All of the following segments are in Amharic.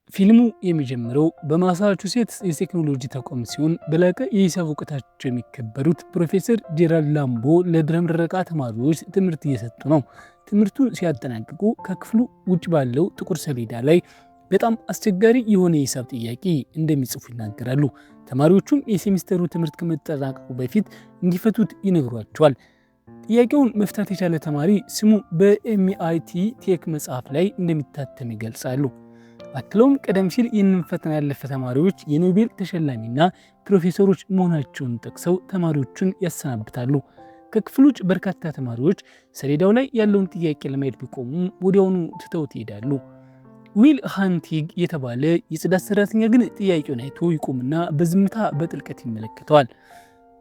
ፊልሙ የሚጀምረው በማሳቹሴትስ የቴክኖሎጂ ተቋም ሲሆን በላቀ የሂሳብ እውቀታቸው የሚከበሩት ፕሮፌሰር ጄራልድ ላምቦ ለድህረ ምረቃ ተማሪዎች ትምህርት እየሰጡ ነው። ትምህርቱን ሲያጠናቅቁ ከክፍሉ ውጭ ባለው ጥቁር ሰሌዳ ላይ በጣም አስቸጋሪ የሆነ የሂሳብ ጥያቄ እንደሚጽፉ ይናገራሉ። ተማሪዎቹም የሴሚስተሩ ትምህርት ከመጠናቀቁ በፊት እንዲፈቱት ይነግሯቸዋል። ጥያቄውን መፍታት የቻለ ተማሪ ስሙ በኤምአይቲ ቴክ መጽሐፍ ላይ እንደሚታተም ይገልጻሉ። አክለውም ቀደም ሲል ይህንን ፈተና ያለፈ ተማሪዎች የኖቤል ተሸላሚና ፕሮፌሰሮች መሆናቸውን ጠቅሰው ተማሪዎቹን ያሰናብታሉ። ከክፍል ውጭ በርካታ ተማሪዎች ሰሌዳው ላይ ያለውን ጥያቄ ለማየት ቢቆሙም ወዲያውኑ ትተውት ይሄዳሉ። ዊል ሃንቲግ የተባለ የጽዳት ሰራተኛ ግን ጥያቄውን አይቶ ይቆምና በዝምታ በጥልቀት ይመለከተዋል።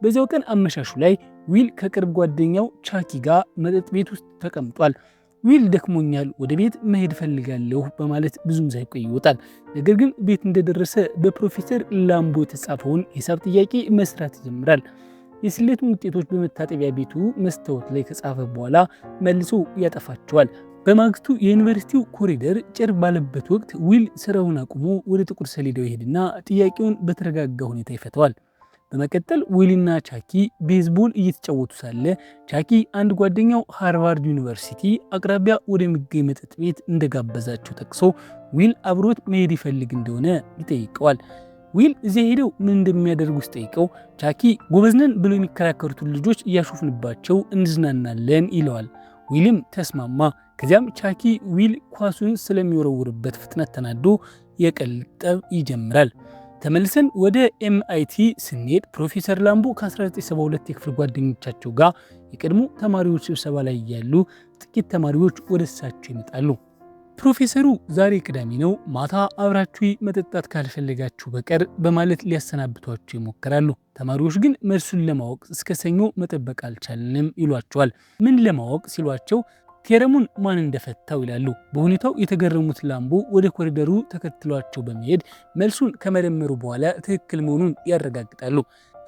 በዚያው ቀን አመሻሹ ላይ ዊል ከቅርብ ጓደኛው ቻኪ ጋር መጠጥ ቤት ውስጥ ተቀምጧል። ዊል ደክሞኛል፣ ወደ ቤት መሄድ ፈልጋለሁ በማለት ብዙም ሳይቆይ ይወጣል። ነገር ግን ቤት እንደደረሰ በፕሮፌሰር ላምቦ የተጻፈውን የሂሳብ ጥያቄ መስራት ይጀምራል። የስሌቱን ውጤቶች በመታጠቢያ ቤቱ መስታወት ላይ ከጻፈ በኋላ መልሶ ያጠፋቸዋል። በማግስቱ የዩኒቨርሲቲው ኮሪደር ጭር ባለበት ወቅት ዊል ስራውን አቁሞ ወደ ጥቁር ሰሌዳው ይሄድና ጥያቄውን በተረጋጋ ሁኔታ ይፈተዋል። በመቀጠል ዊልና ቻኪ ቤዝቦል እየተጫወቱ ሳለ ቻኪ አንድ ጓደኛው ሃርቫርድ ዩኒቨርሲቲ አቅራቢያ ወደሚገኝ መጠጥ ቤት እንደጋበዛቸው ጠቅሶ ዊል አብሮት መሄድ ይፈልግ እንደሆነ ይጠይቀዋል። ዊል እዚያ ሄደው ምን እንደሚያደርጉ ሲጠይቀው ቻኪ ጎበዝነን ብሎ የሚከራከሩትን ልጆች እያሾፍንባቸው እንዝናናለን ይለዋል። ዊልም ተስማማ። ከዚያም ቻኪ ዊል ኳሱን ስለሚወረውርበት ፍጥነት ተናዶ የቀልድ ጠብ ይጀምራል። ተመልሰን ወደ ኤምአይቲ ስንሄድ ፕሮፌሰር ላምቦ ከ1972 የክፍል ጓደኞቻቸው ጋር የቀድሞ ተማሪዎች ስብሰባ ላይ ያሉ ጥቂት ተማሪዎች ወደ እሳቸው ይመጣሉ። ፕሮፌሰሩ ዛሬ ቅዳሜ ነው፣ ማታ አብራችሁ መጠጣት ካልፈለጋችሁ በቀር በማለት ሊያሰናብቷቸው ይሞክራሉ። ተማሪዎች ግን መልሱን ለማወቅ እስከ ሰኞ መጠበቅ አልቻልንም ይሏቸዋል። ምን ለማወቅ ሲሏቸው ቴረሙን ማን እንደፈታው ይላሉ። በሁኔታው የተገረሙት ላምቦ ወደ ኮሪደሩ ተከትሏቸው በመሄድ መልሱን ከመረመሩ በኋላ ትክክል መሆኑን ያረጋግጣሉ።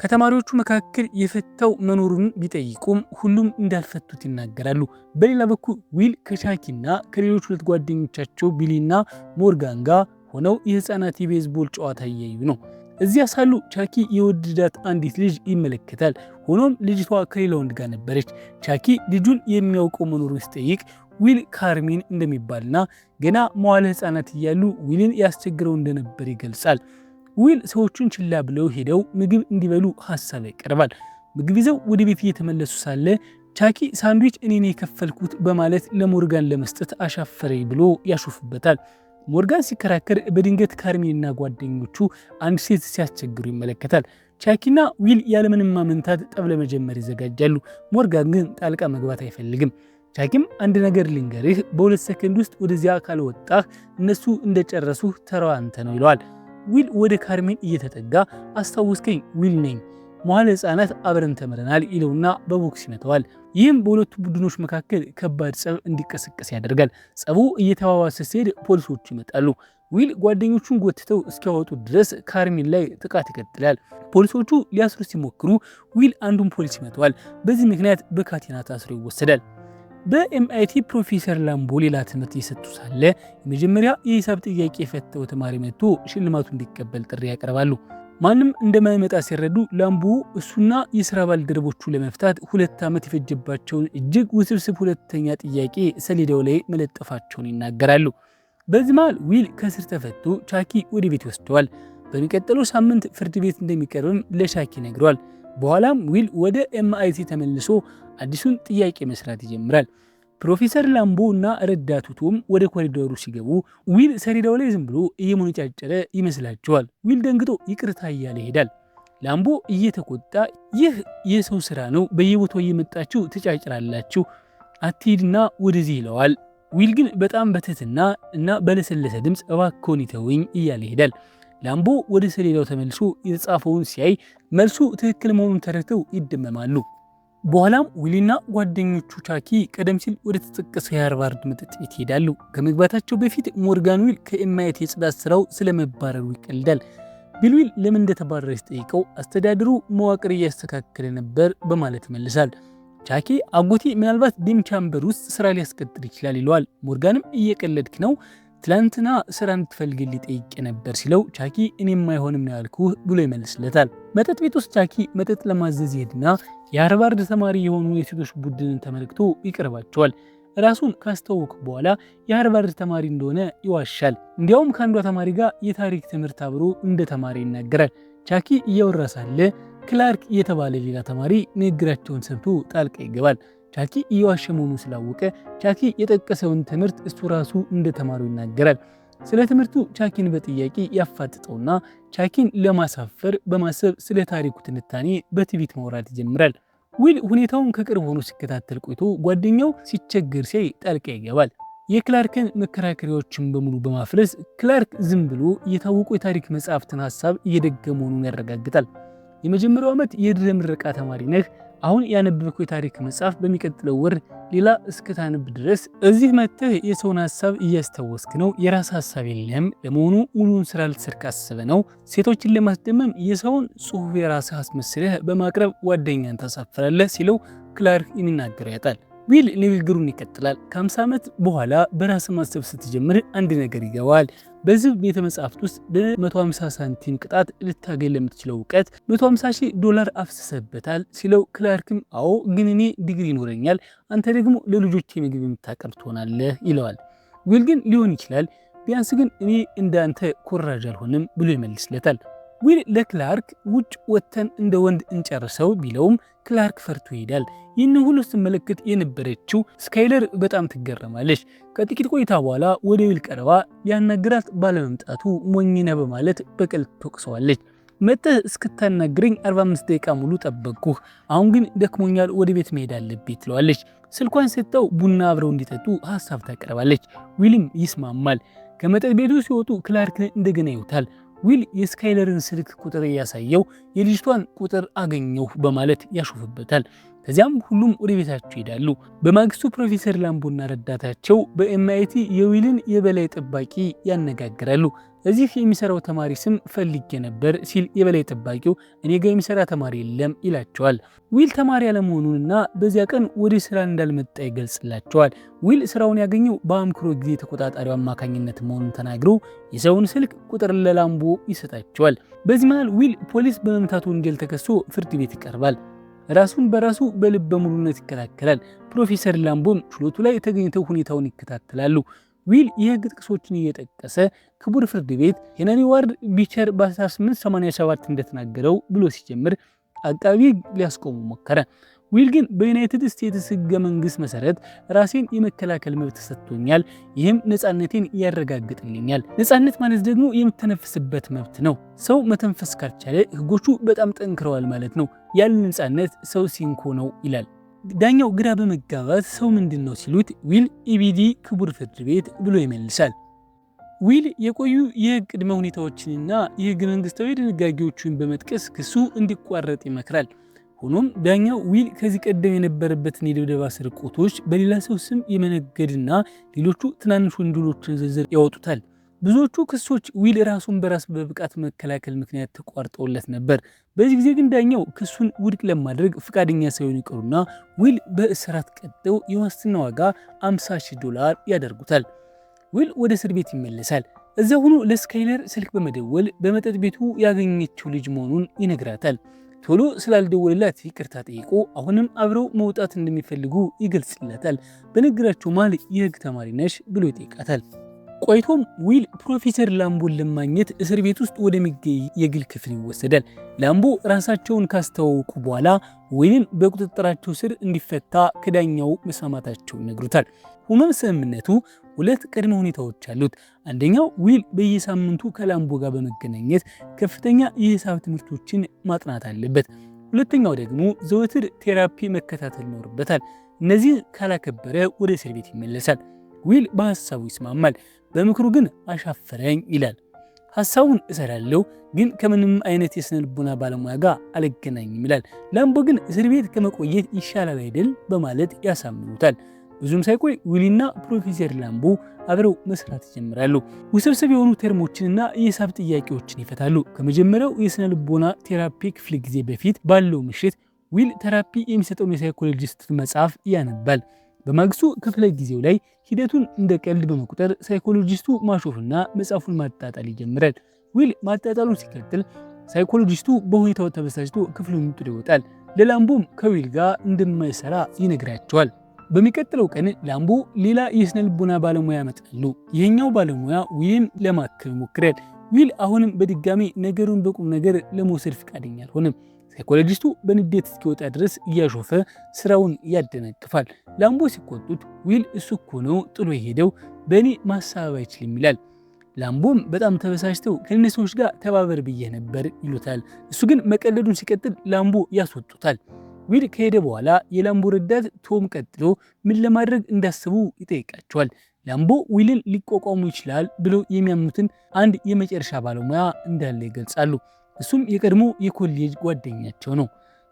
ከተማሪዎቹ መካከል የፈታው መኖሩን ቢጠይቁም ሁሉም እንዳልፈቱት ይናገራሉ። በሌላ በኩል ዊል ከቻኪና ከሌሎች ሁለት ጓደኞቻቸው ቢሊና ሞርጋን ጋር ሆነው የህፃናት የቤዝቦል ጨዋታ እያዩ ነው። እዚያ ሳሉ ቻኪ የወደዳት አንዲት ልጅ ይመለከታል። ሆኖም ልጅቷ ከሌላ ወንድ ጋር ነበረች። ቻኪ ልጁን የሚያውቀው መኖሩን ሲጠይቅ ዊል ካርሚን እንደሚባልና ገና መዋለ ህፃናት እያሉ ዊልን ያስቸግረው እንደነበር ይገልጻል። ዊል ሰዎቹን ችላ ብለው ሄደው ምግብ እንዲበሉ ሀሳብ ያቀርባል። ምግብ ይዘው ወደ ቤት እየተመለሱ ሳለ ቻኪ ሳንድዊች እኔን የከፈልኩት በማለት ለሞርጋን ለመስጠት አሻፈረኝ ብሎ ያሾፍበታል። ሞርጋን ሲከራከር በድንገት ካርሚንና ጓደኞቹ አንድ ሴት ሲያስቸግሩ ይመለከታል። ቻኪና ዊል ያለምንም ማመንታት ጠብ ለመጀመር ይዘጋጃሉ። ሞርጋን ግን ጣልቃ መግባት አይፈልግም። ቻኪም አንድ ነገር ልንገርህ፣ በ2 ሰከንድ ውስጥ ወደዚያ ካልወጣህ እነሱ እንደጨረሱ ተራው አንተ ነው ይለዋል። ዊል ወደ ካርሚን እየተጠጋ አስታውስከኝ፣ ዊል ነኝ፣ መዋለ ህፃናት አብረን ተምረናል ይለውና በቦክስ ይመተዋል። ይህም በሁለቱ ቡድኖች መካከል ከባድ ጸብ እንዲቀሰቀስ ያደርጋል። ጸቡ እየተባባሰ ሲሄድ ፖሊሶቹ ይመጣሉ። ዊል ጓደኞቹን ጎትተው እስኪያወጡ ድረስ ካርሚን ላይ ጥቃት ይቀጥላል። ፖሊሶቹ ሊያስሩ ሲሞክሩ ዊል አንዱን ፖሊስ ይመተዋል። በዚህ ምክንያት በካቴና ታስሮ ይወሰዳል። በኤምአይቲ ፕሮፌሰር ላምቦ ሌላ ትምህርት እየሰጡ ሳለ የመጀመሪያ የሂሳብ ጥያቄ የፈተው ተማሪ መጥቶ ሽልማቱ እንዲቀበል ጥሪ ያቀርባሉ። ማንም እንደማይመጣ ሲረዱ ላምቦ እሱና የሥራ ባልደረቦቹ ለመፍታት 2 ዓመት የፈጀባቸውን እጅግ ውስብስብ ሁለተኛ ጥያቄ ሰሌዳው ላይ መለጠፋቸውን ይናገራሉ። በዚህ መሃል ዊል ከስር ተፈቶ ቻኪ ወደ ቤት ይወስደዋል። በሚቀጥለው ሳምንት ፍርድ ቤት እንደሚቀርብም ለቻኪ ነግሯል። በኋላም ዊል ወደ ኤምአይቲ ተመልሶ አዲሱን ጥያቄ መስራት ይጀምራል። ፕሮፌሰር ላምቦ እና ረዳቱ ቶም ወደ ኮሪደሩ ሲገቡ ዊል ሰሌዳው ላይ ዝም ብሎ እየሞነጫጨረ ይመስላቸዋል። ዊል ደንግጦ ይቅርታ እያለ ይሄዳል። ላምቦ እየተቆጣ ይህ የሰው ስራ ነው፣ በየቦታው እየመጣችሁ ትጫጭራላችሁ፣ አትሂድና ወደዚህ ይለዋል። ዊል ግን በጣም በትህትና እና በለሰለሰ ድምፅ እባክዎን ይተውኝ እያለ ይሄዳል። ላምቦ ወደ ሰሌዳው ተመልሶ የተጻፈውን ሲያይ መልሱ ትክክል መሆኑን ተረድተው ይደመማሉ። በኋላም ዊልና ጓደኞቹ ቻኪ ቀደም ሲል ወደ ተጠቀሰው የሃርቫርድ መጠጥ ቤት ይሄዳሉ። ከመግባታቸው በፊት ሞርጋን ዊል ከኤምአይቲ የጽዳት ስራው ስለመባረሩ ይቀልዳል። ቢል ዊል ለምን እንደተባረረ ሲጠይቀው አስተዳደሩ መዋቅር እያስተካከለ ነበር በማለት ይመልሳል። ቻኪ አጎቴ ምናልባት ዲም ቻምበር ውስጥ ስራ ሊያስቀጥር ይችላል ይለዋል። ሞርጋንም እየቀለድክ ነው፣ ትላንትና ስራ እንድትፈልግልኝ ጠይቄ ነበር ሲለው ቻኪ እኔም አይሆንም ነው ያልኩህ ብሎ ይመልስለታል። መጠጥ ቤት ውስጥ ቻኪ መጠጥ ለማዘዝ ይሄድና የሃርቫርድ ተማሪ የሆኑ የሴቶች ቡድንን ተመልክቶ ይቀርባቸዋል። ራሱን ካስተዋወቀ በኋላ የሃርቫርድ ተማሪ እንደሆነ ይዋሻል። እንዲያውም ከአንዷ ተማሪ ጋር የታሪክ ትምህርት አብሮ እንደተማረ ይናገራል። ቻኪ እያወራ ሳለ ክላርክ የተባለ ሌላ ተማሪ ንግግራቸውን ሰምቶ ጣልቃ ይገባል። ቻኪ እየዋሸ መሆኑን ስላወቀ ቻኪ የጠቀሰውን ትምህርት እሱ ራሱ እንደተማሩ ይናገራል። ስለ ትምህርቱ ቻኪን በጥያቄ ያፋጥጠውና ቻኪን ለማሳፈር በማሰብ ስለ ታሪኩ ትንታኔ በትዕቢት ማውራት ይጀምራል። ዊል ሁኔታውን ከቅርብ ሆኖ ሲከታተል ቆይቶ ጓደኛው ሲቸገር ሲያይ ጣልቃ ይገባል። የክላርክን መከራከሪያዎችን በሙሉ በማፍረስ ክላርክ ዝም ብሎ የታወቁ የታሪክ መጽሐፍትን ሐሳብ እየደገመ መሆኑን ያረጋግጣል። የመጀመሪያው ዓመት የድህረ ምረቃ ተማሪ ነህ። አሁን ያነበብከው የታሪክ መጽሐፍ በሚቀጥለው ወር ሌላ እስከታነብ ድረስ እዚህ መጥተህ የሰውን ሐሳብ እያስታወስክ ነው። የራስ ሐሳብ የለም። ለመሆኑ ሙሉውን ስራ ልትሰርቅ አስበህ ነው? ሴቶችን ለማስደመም የሰውን ጽሑፍ የራስህ አስመስለህ በማቅረብ ጓደኛን ታሳፍራለህ ሲለው ክላርክ የሚናገረው ያጣል። ዊል ንግግሩን ይቀጥላል። ከ50 ዓመት በኋላ በራስ ማሰብ ስትጀምር አንድ ነገር ይገባል። በዚህ ቤተ መጻሕፍት ውስጥ በ150 ሳንቲም ቅጣት ልታገኝ ለምትችለው እውቀት $150,000 አፍስሰበታል ሲለው ክላርክም አዎ ግን እኔ ዲግሪ ይኖረኛል፣ አንተ ደግሞ ለልጆች ምግብ የምታቀርብ ትሆናለህ ይለዋል። ዊል ግን ሊሆን ይችላል፣ ቢያንስ ግን እኔ እንዳንተ ኮራጅ አልሆንም ብሎ ይመልስለታል። ዊል ለክላርክ ውጭ ወተን እንደ ወንድ እንጨርሰው ቢለውም ክላርክ ፈርቶ ይሄዳል። ይህንን ሁሉ ስትመለከት የነበረችው ስካይለር በጣም ትገረማለች። ከጥቂት ቆይታ በኋላ ወደ ዊል ቀርባ ሊያናግራት ባለመምጣቱ ሞኝነ በማለት በቀል ትወቅሰዋለች። መጥተህ እስክታናግረኝ 45 ደቂቃ ሙሉ ጠበቅኩህ፣ አሁን ግን ደክሞኛል፣ ወደ ቤት መሄድ አለብኝ ትለዋለች። ስልኳን ሰጥተው ቡና አብረው እንዲጠጡ ሀሳብ ታቀርባለች። ዊልም ይስማማል። ከመጠጥ ቤቱ ሲወጡ ክላርክን እንደገና ይውታል። ዊል የስካይለርን ስልክ ቁጥር ያሳየው የልጅቷን ቁጥር አገኘሁ በማለት ያሾፍበታል። ከዚያም ሁሉም ወደ ቤታቸው ይሄዳሉ። በማግስቱ ፕሮፌሰር ላምቦና ረዳታቸው በኤምአይቲ የዊልን የበላይ ጠባቂ ያነጋግራሉ። እዚህ የሚሰራው ተማሪ ስም ፈልጌ ነበር ሲል የበላይ ጠባቂው እኔ ጋር የሚሰራ ተማሪ የለም ይላቸዋል። ዊል ተማሪ ያለመሆኑንና በዚያ ቀን ወደ ስራ እንዳልመጣ ይገልጽላቸዋል። ዊል ስራውን ያገኘው በአምክሮ ጊዜ ተቆጣጣሪው አማካኝነት መሆኑን ተናግሮ የሰውን ስልክ ቁጥር ለላምቦ ይሰጣቸዋል። በዚህ መሃል ዊል ፖሊስ በመምታቱ ወንጀል ተከሶ ፍርድ ቤት ይቀርባል። ራሱን በራሱ በልበ ሙሉነት ይከላከላል። ፕሮፌሰር ላምቦም ችሎቱ ላይ ተገኝተው ሁኔታውን ይከታተላሉ። ዊል የህግ ጥቅሶችን እየጠቀሰ ክቡር ፍርድ ቤት ሄነሪ ዋርድ ቢቸር በ1887 እንደተናገረው ብሎ ሲጀምር አቃቢ ሊያስቆሙ ሞከረ። ዊል ግን በዩናይትድ ስቴትስ ህገ መንግስት መሰረት ራሴን የመከላከል መብት ተሰጥቶኛል፣ ይህም ነፃነቴን ያረጋግጥልኛል። ነፃነት ማለት ደግሞ የምተነፍስበት መብት ነው። ሰው መተንፈስ ካልቻለ ህጎቹ በጣም ጠንክረዋል ማለት ነው። ያለ ነፃነት ሰው ሲንኮ ነው ይላል። ዳኛው ግራ በመጋባት ሰው ምንድን ነው ሲሉት ዊል ኢቢዲ ክቡር ፍርድ ቤት ብሎ ይመልሳል። ዊል የቆዩ የህግ ቅድመ ሁኔታዎችንና የህገ መንግስታዊ ድንጋጌዎችን በመጥቀስ ክሱ እንዲቋረጥ ይመክራል። ሆኖም ዳኛው ዊል ከዚህ ቀደም የነበረበትን የድብደባ ስርቆቶች፣ በሌላ ሰው ስም የመነገድና ሌሎቹ ትናንሽ ወንጀሎችን ዝርዝር ያወጡታል። ብዙዎቹ ክሶች ዊል ራሱን በራስ በብቃት መከላከል ምክንያት ተቋርጠውለት ነበር። በዚህ ጊዜ ግን ዳኛው ክሱን ውድቅ ለማድረግ ፈቃደኛ ሳይሆኑ ይቀሩና ዊል በእስራት ቀጠው የዋስትና ዋጋ $50,000 ያደርጉታል። ዊል ወደ እስር ቤት ይመለሳል። እዛ ሆኖ ለስካይለር ስልክ በመደወል በመጠጥ ቤቱ ያገኘችው ልጅ መሆኑን ይነግራታል። ቶሎ ስላልደወለላት ይቅርታ ጠይቆ አሁንም አብረው መውጣት እንደሚፈልጉ ይገልጽላታል። በንግግራቸው መሃል የህግ ተማሪ ነሽ ብሎ ይጠይቃታል። ቆይቶም ዊል ፕሮፌሰር ላምቦን ለማግኘት እስር ቤት ውስጥ ወደሚገኝ የግል ክፍል ይወሰዳል። ላምቦ ራሳቸውን ካስተዋወቁ በኋላ ዊልን በቁጥጥራቸው ስር እንዲፈታ ከዳኛው መስማማታቸው ይነግሩታል። ሆኖም ስምምነቱ ሁለት ቅድመ ሁኔታዎች አሉት። አንደኛው ዊል በየሳምንቱ ከላምቦ ጋር በመገናኘት ከፍተኛ የሂሳብ ትምህርቶችን ማጥናት አለበት። ሁለተኛው ደግሞ ዘወትር ቴራፒ መከታተል ይኖርበታል። እነዚህ ካላከበረ ወደ እስር ቤት ይመለሳል። ዊል በሐሳቡ ይስማማል። በምክሩ ግን አሻፈረኝ ይላል። ሐሳቡን እሰራለሁ ግን ከምንም አይነት የስነ ልቦና ባለሙያ ጋር አልገናኝም ይላል። ላምቦ ግን እስር ቤት ከመቆየት ይሻላል አይደል በማለት ያሳምኑታል። ብዙም ሳይቆይ ዊልና ፕሮፌሰር ላምቦ አብረው መስራት ይጀምራሉ። ውስብስብ የሆኑ ተርሞችንና የሂሳብ ጥያቄዎችን ይፈታሉ። ከመጀመሪያው የስነ ልቦና ቴራፒ ክፍለ ጊዜ በፊት ባለው ምሽት ዊል ቴራፒ የሚሰጠውን የሳይኮሎጂስት መጽሐፍ ያነባል። በማግስቱ ክፍለ ጊዜው ላይ ሂደቱን እንደ ቀልድ በመቁጠር ሳይኮሎጂስቱ ማሾፍና መጽሐፉን ማጣጣል ይጀምራል። ዊል ማጣጣሉን ሲቀጥል ሳይኮሎጂስቱ በሁኔታው ተበሳጭቶ ክፍሉን ጥሎ ይወጣል። ለላምቦም ከዊል ጋር እንደማይሰራ ይነግራቸዋል። በሚቀጥለው ቀን ላምቦ ሌላ የስነ ልቦና ባለሙያ ያመጣሉ። ይሄኛው ባለሙያ ዊልን ለማከም ይሞክራል። ዊል አሁንም በድጋሚ ነገሩን በቁም ነገር ለመውሰድ ፈቃደኛ አልሆነም። ሳይኮሎጂስቱ በንዴት እስኪወጣ ድረስ እያሾፈ ስራውን ያደናቅፋል። ላምቦ ሲቆጡት ዊል እሱ እኮ ነው ጥሎ የሄደው፣ በእኔ ማሳበብ አይችልም ይላል። ላምቦም በጣም ተበሳጭተው ከእነዚህ ሰዎች ጋር ተባበር ብዬ ነበር ይሉታል። እሱ ግን መቀለዱን ሲቀጥል ላምቦ ያስወጡታል። ዊል ከሄደ በኋላ የላምቦ ረዳት ቶም ቀጥሎ ምን ለማድረግ እንዳሰቡ ይጠይቃቸዋል። ላምቦ ዊልን ሊቋቋሙ ይችላል ብለው የሚያምኑትን አንድ የመጨረሻ ባለሙያ እንዳለ ይገልጻሉ። እሱም የቀድሞ የኮሌጅ ጓደኛቸው ነው።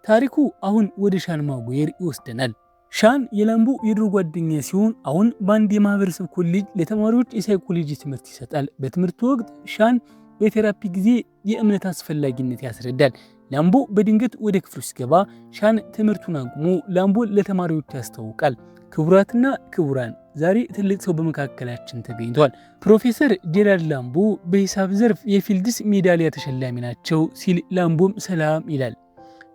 ታሪኩ አሁን ወደ ሻን ማጉዌር ይወስደናል። ሻን የላምቦ የድሮ ጓደኛ ሲሆን አሁን በአንድ የማህበረሰብ ኮሌጅ ለተማሪዎች የሳይኮሎጂ ትምህርት ይሰጣል። በትምህርቱ ወቅት ሻን በቴራፒ ጊዜ የእምነት አስፈላጊነት ያስረዳል። ላምቦ በድንገት ወደ ክፍሉ ሲገባ ሻን ትምህርቱን አቁሞ ላምቦን ለተማሪዎች ያስተዋውቃል። ክቡራትና ክቡራን፣ ዛሬ ትልቅ ሰው በመካከላችን ተገኝቷል። ፕሮፌሰር ጄራልድ ላምቦ በሂሳብ ዘርፍ የፊልድስ ሜዳሊያ ተሸላሚ ናቸው ሲል ላምቦም ሰላም ይላል።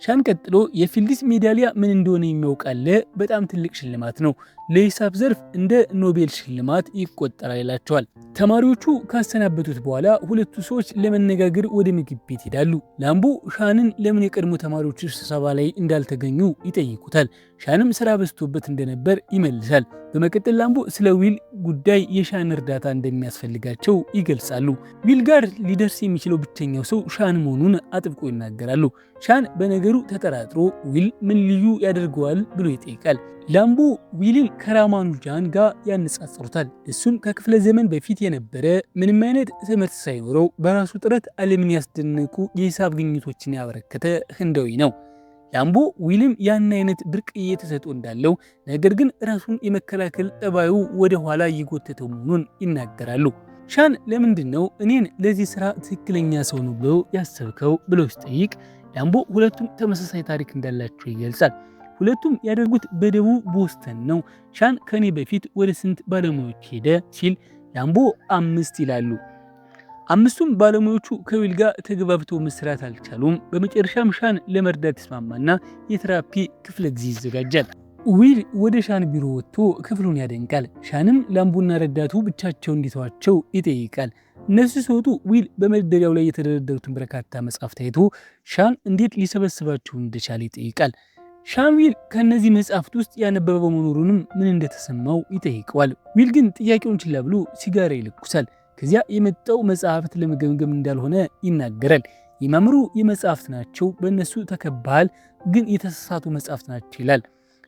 ሻን ቀጥሎ የፊልድስ ሜዳሊያ ምን እንደሆነ የሚያውቃለ በጣም ትልቅ ሽልማት ነው፣ ለሂሳብ ዘርፍ እንደ ኖቤል ሽልማት ይቆጠራል ይላቸዋል። ተማሪዎቹ ካሰናበቱት በኋላ ሁለቱ ሰዎች ለመነጋገር ወደ ምግብ ቤት ሄዳሉ። ላምቦ ሻንን ለምን የቀድሞ ተማሪዎች ስብሰባ ላይ እንዳልተገኙ ይጠይቁታል። ሻንም ስራ በዝቶበት እንደነበር ይመልሳል። በመቀጠል ላምቦ ስለ ዊል ጉዳይ የሻን እርዳታ እንደሚያስፈልጋቸው ይገልጻሉ። ዊል ጋር ሊደርስ የሚችለው ብቸኛው ሰው ሻን መሆኑን አጥብቆ ይናገራሉ። ሻን በነገሩ ተጠራጥሮ ዊል ምን ልዩ ያደርገዋል ብሎ ይጠይቃል። ላምቦ ዊልን ከራማኑጃን ጋር ያነጻጽሩታል። እሱም ከክፍለ ዘመን በፊት የነበረ ምንም አይነት ትምህርት ሳይኖረው በራሱ ጥረት ዓለምን ያስደነቁ የሂሳብ ግኝቶችን ያበረከተ ህንዳዊ ነው። ላምቦ ዊልም ያን አይነት ብርቅዬ ተሰጥኦ እንዳለው፣ ነገር ግን ራሱን የመከላከል ጠባዩ ወደ ኋላ እየጎተተው መሆኑን ይናገራሉ። ሻን ለምንድን ነው እኔን ለዚህ ስራ ትክክለኛ ሰው ነው ብሎ ያሰብከው ብሎ ሲጠይቅ ላምቦ ሁለቱም ተመሳሳይ ታሪክ እንዳላቸው ይገልጻል። ሁለቱም ያደርጉት በደቡብ ቦስተን ነው። ሻን ከኔ በፊት ወደ ስንት ባለሙያዎች ሄደ ሲል ላምቦ 5 ይላሉ። አምስቱም ባለሙያዎቹ ከዊል ጋር ተግባብተው መስራት አልቻሉም። በመጨረሻም ሻን ለመርዳት ይስማማና የቴራፒ ክፍለ ጊዜ ይዘጋጃል። ዊል ወደ ሻን ቢሮ ወጥቶ ክፍሉን ያደንቃል። ሻንም ላምቦና ረዳቱ ብቻቸው እንዲተዋቸው ይጠይቃል። እነሱ ሲወጡ ዊል በመደርደሪያው ላይ የተደረደሩትን በርካታ መጽሐፍት አይቶ ሻን እንዴት ሊሰበስባቸው እንደቻለ ይጠይቃል። ሻን ዊል ከእነዚህ መጽሐፍት ውስጥ ያነበበው መኖሩንም ምን እንደተሰማው ይጠይቀዋል። ዊል ግን ጥያቄውን ችላ ብሎ ሲጋራ ይለኩሳል። ከዚያ የመጣው መጽሐፍት ለመገምገም እንዳልሆነ ይናገራል። የማምሩ የመጽሐፍት ናቸው፣ በእነሱ ተከባል፣ ግን የተሳሳቱ መጽሐፍት ናቸው ይላል።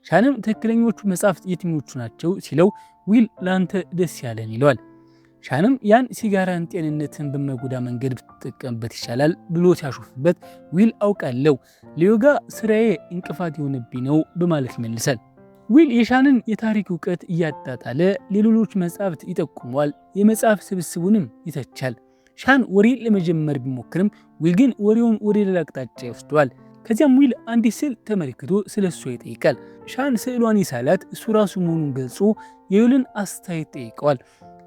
ሻንም ትክክለኞቹ መጽሐፍት የትኞቹ ናቸው ሲለው ዊል ለአንተ ደስ ያለን ይለዋል። ሻንም ያን ሲጋራን ጤንነትን በመጎዳ መንገድ ብትጠቀምበት ይሻላል ብሎ ሲያሾፍበት ዊል አውቃለሁ፣ ለዮጋ ስራዬ እንቅፋት የሆነብኝ ነው በማለት ይመልሳል። ዊል የሻንን የታሪክ እውቀት እያጣጣለ ሌሎች መጽሐፍት ይጠቁመዋል፣ የመጽሐፍ ስብስቡንም ይተቻል። ሻን ወሬ ለመጀመር ቢሞክርም ዊል ግን ወሬውን ወደ ሌላ አቅጣጫ ይወስደዋል። ከዚያም ዊል አንዲት ስዕል ተመልክቶ ስለ እሷ ይጠይቃል። ሻን ስዕሏን የሳላት እሱ ራሱ መሆኑን ገልጾ የዊልን አስተያየት ጠይቀዋል።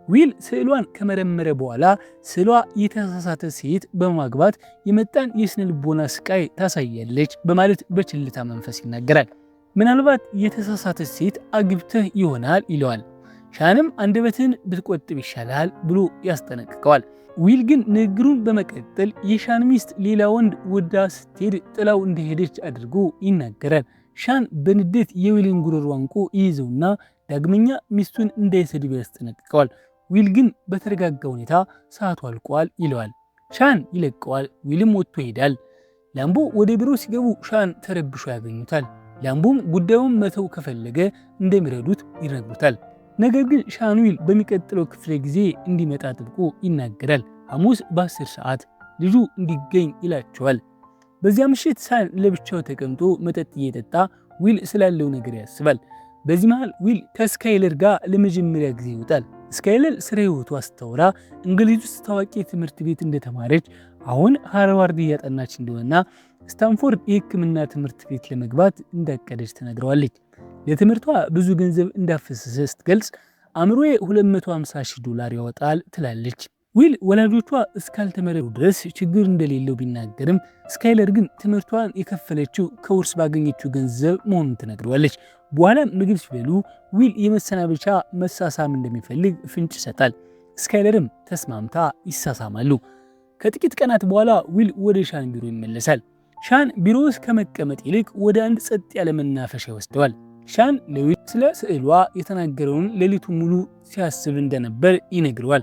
ዊል ስዕሏን ከመረመረ በኋላ ስዕሏ የተሳሳተ ሴት በማግባት የመጣን የስነ ልቦና ስቃይ ታሳያለች በማለት በችልታ መንፈስ ይናገራል። ምናልባት የተሳሳተ ሴት አግብተህ ይሆናል ይለዋል። ሻንም አንደበትን ብትቆጥብ ይሻላል ብሎ ያስጠነቅቀዋል። ዊል ግን ንግግሩን በመቀጠል የሻን ሚስት ሌላ ወንድ ወዳ ስትሄድ ጥላው እንደሄደች አድርጎ ይናገራል። ሻን በንዴት የዊልን ጉሮሮ አንቆ ይይዘውና ዳግመኛ ሚስቱን እንዳይሰድብ ያስጠነቅቀዋል። ዊል ግን በተረጋጋ ሁኔታ ሰዓቱ አልቋል ይለዋል። ሻን ይለቀዋል። ዊልም ወጥቶ ይሄዳል። ላምቦ ወደ ቢሮ ሲገቡ ሻን ተረብሾ ያገኙታል። ላምቦም ጉዳዩን መተው ከፈለገ እንደሚረዱት ይነግሩታል። ነገር ግን ሻን ዊል በሚቀጥለው ክፍለ ጊዜ እንዲመጣ ጥብቆ ይናገራል። ሐሙስ በ10 ሰዓት ልጁ እንዲገኝ ይላቸዋል። በዚያ ምሽት ሻን ለብቻው ተቀምጦ መጠጥ እየጠጣ ዊል ስላለው ነገር ያስባል። በዚህ መሃል ዊል ከስካይለር ጋር ለመጀመሪያ ጊዜ ይወጣል። ስካይለር ስለ ህይወቱ አስተውራ እንግሊዝ ውስጥ ታዋቂ ትምህርት ቤት እንደተማረች፣ አሁን ሃርቫርድ እያጠናች እንደሆነና ስታንፎርድ የሕክምና ትምህርት ቤት ለመግባት እንዳቀደች ትነግረዋለች። ለትምህርቷ ብዙ ገንዘብ እንዳፈሰሰ ስትገልጽ አምሮዬ $250,000 ያወጣል ትላለች። ዊል ወላጆቿ እስካልተመረጡ ድረስ ችግር እንደሌለው ቢናገርም ስካይለር ግን ትምህርቷን የከፈለችው ከውርስ ባገኘችው ገንዘብ መሆኑን ትነግረዋለች። በኋላ ምግብ ሲበሉ ዊል የመሰናበቻ መሳሳም እንደሚፈልግ ፍንጭ ይሰጣል። ስካይለርም ተስማምታ ይሳሳማሉ። ከጥቂት ቀናት በኋላ ዊል ወደ ሻን ቢሮ ይመለሳል። ሻን ቢሮ ውስጥ ከመቀመጥ ይልቅ ወደ አንድ ጸጥ ያለ መናፈሻ ይወስደዋል። ሻን ለዊል ስለ ስዕሏ የተናገረውን ሌሊቱን ሙሉ ሲያስብ እንደነበር ይነግረዋል።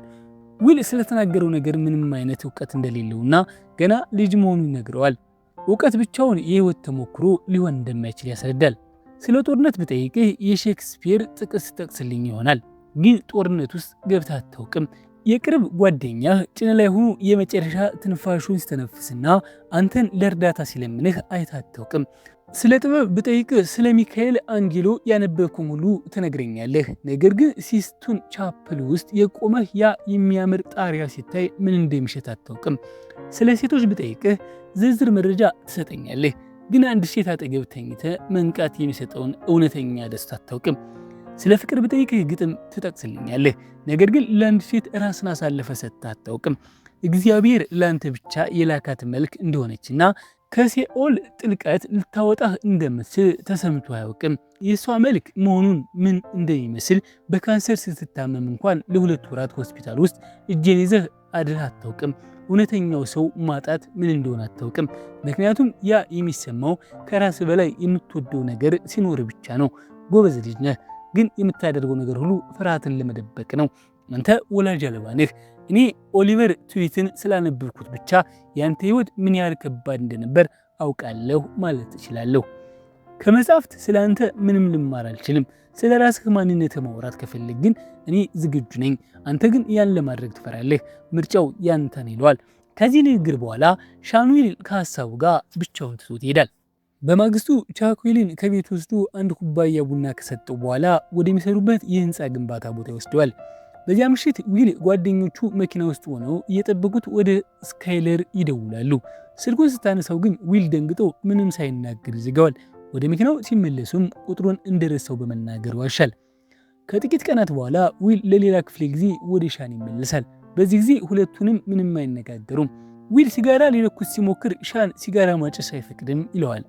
ዊል ስለተናገረው ነገር ምንም አይነት እውቀት እንደሌለውና ገና ልጅ መሆኑን ይነግረዋል። እውቀት ብቻውን የህይወት ተሞክሮ ሊሆን እንደማይችል ያስረዳል። ስለ ጦርነት ብጠይቅህ የሼክስፒር ጥቅስ ጠቅስልኝ ይሆናል፣ ግን ጦርነት ውስጥ ገብተህ አታውቅም። የቅርብ ጓደኛህ ጭን ላይ ሆኖ የመጨረሻ ትንፋሹን ሲተነፍስና አንተን ለእርዳታ ሲለምንህ አይተህ አታውቅም። ስለ ጥበብ ብጠይቅህ ስለ ሚካኤል አንጌሎ ያነበብከው ሁሉ ትነግረኛለህ፣ ነገር ግን ሲስቱን ቻፕል ውስጥ የቆመህ ያ የሚያምር ጣሪያ ሲታይ ምን እንደሚሸት አታውቅም። ስለ ሴቶች ብጠይቅህ ዝርዝር መረጃ ትሰጠኛለህ፣ ግን አንድ ሴት አጠገብ ተኝተህ መንቃት የሚሰጠውን እውነተኛ ደስታ አታውቅም። ስለ ፍቅር ብጠይቅህ ግጥም ትጠቅስልኛለህ፣ ነገር ግን ለአንድ ሴት ራስን አሳልፈ ሰጥተህ አታውቅም። እግዚአብሔር ለአንተ ብቻ የላካት መልክ እንደሆነችና ከሲኦል ጥልቀት ልታወጣህ እንደምትችል ተሰምቶ አያውቅም። የሷ መልክ መሆኑን ምን እንደሚመስል በካንሰር ስትታመም እንኳን ለ2 ወራት ሆስፒታል ውስጥ እጄን ይዘህ አድረህ አታውቅም። እውነተኛው ሰው ማጣት ምን እንደሆነ አታውቅም። ምክንያቱም ያ የሚሰማው ከራስ በላይ የምትወደው ነገር ሲኖር ብቻ ነው። ጎበዝ ልጅ ነህ፣ ግን የምታደርገው ነገር ሁሉ ፍርሃትን ለመደበቅ ነው። አንተ ወላጅ አልባ ነህ። እኔ ኦሊቨር ትዊትን ስላነበብኩት ብቻ ያንተ ህይወት ምን ያህል ከባድ እንደነበር አውቃለሁ ማለት እችላለሁ። ከመጽሐፍት ስለ አንተ ምንም ልማር አልችልም። ስለ ራስህ ማንነት ማውራት ከፈለግ ግን እኔ ዝግጁ ነኝ። አንተ ግን ያን ለማድረግ ትፈራለህ። ምርጫው ያንተ ነው ይለዋል። ከዚህ ንግግር በኋላ ሻንዊል ከሀሳቡ ጋር ብቻውን ትቶት ይሄዳል። በማግስቱ ቻክዊልን ከቤት ወስዶ አንድ ኩባያ ቡና ከሰጠው በኋላ ወደሚሰሩበት የህንፃ ግንባታ ቦታ ይወስደዋል። በዚያ ምሽት ዊል ጓደኞቹ መኪና ውስጥ ሆነው እየጠበቁት ወደ ስካይለር ይደውላሉ። ስልኩን ስታነሳው ግን ዊል ደንግጦ ምንም ሳይናገር ይዘጋዋል። ወደ መኪናው ሲመለሱም ቁጥሩን እንደረሳው በመናገር ዋሻል። ከጥቂት ቀናት በኋላ ዊል ለሌላ ክፍለ ጊዜ ወደ ሻን ይመለሳል። በዚህ ጊዜ ሁለቱንም ምንም አይነጋገሩም። ዊል ሲጋራ ሊለኩስ ሲሞክር ሻን ሲጋራ ማጨስ አይፈቅድም ይለዋል።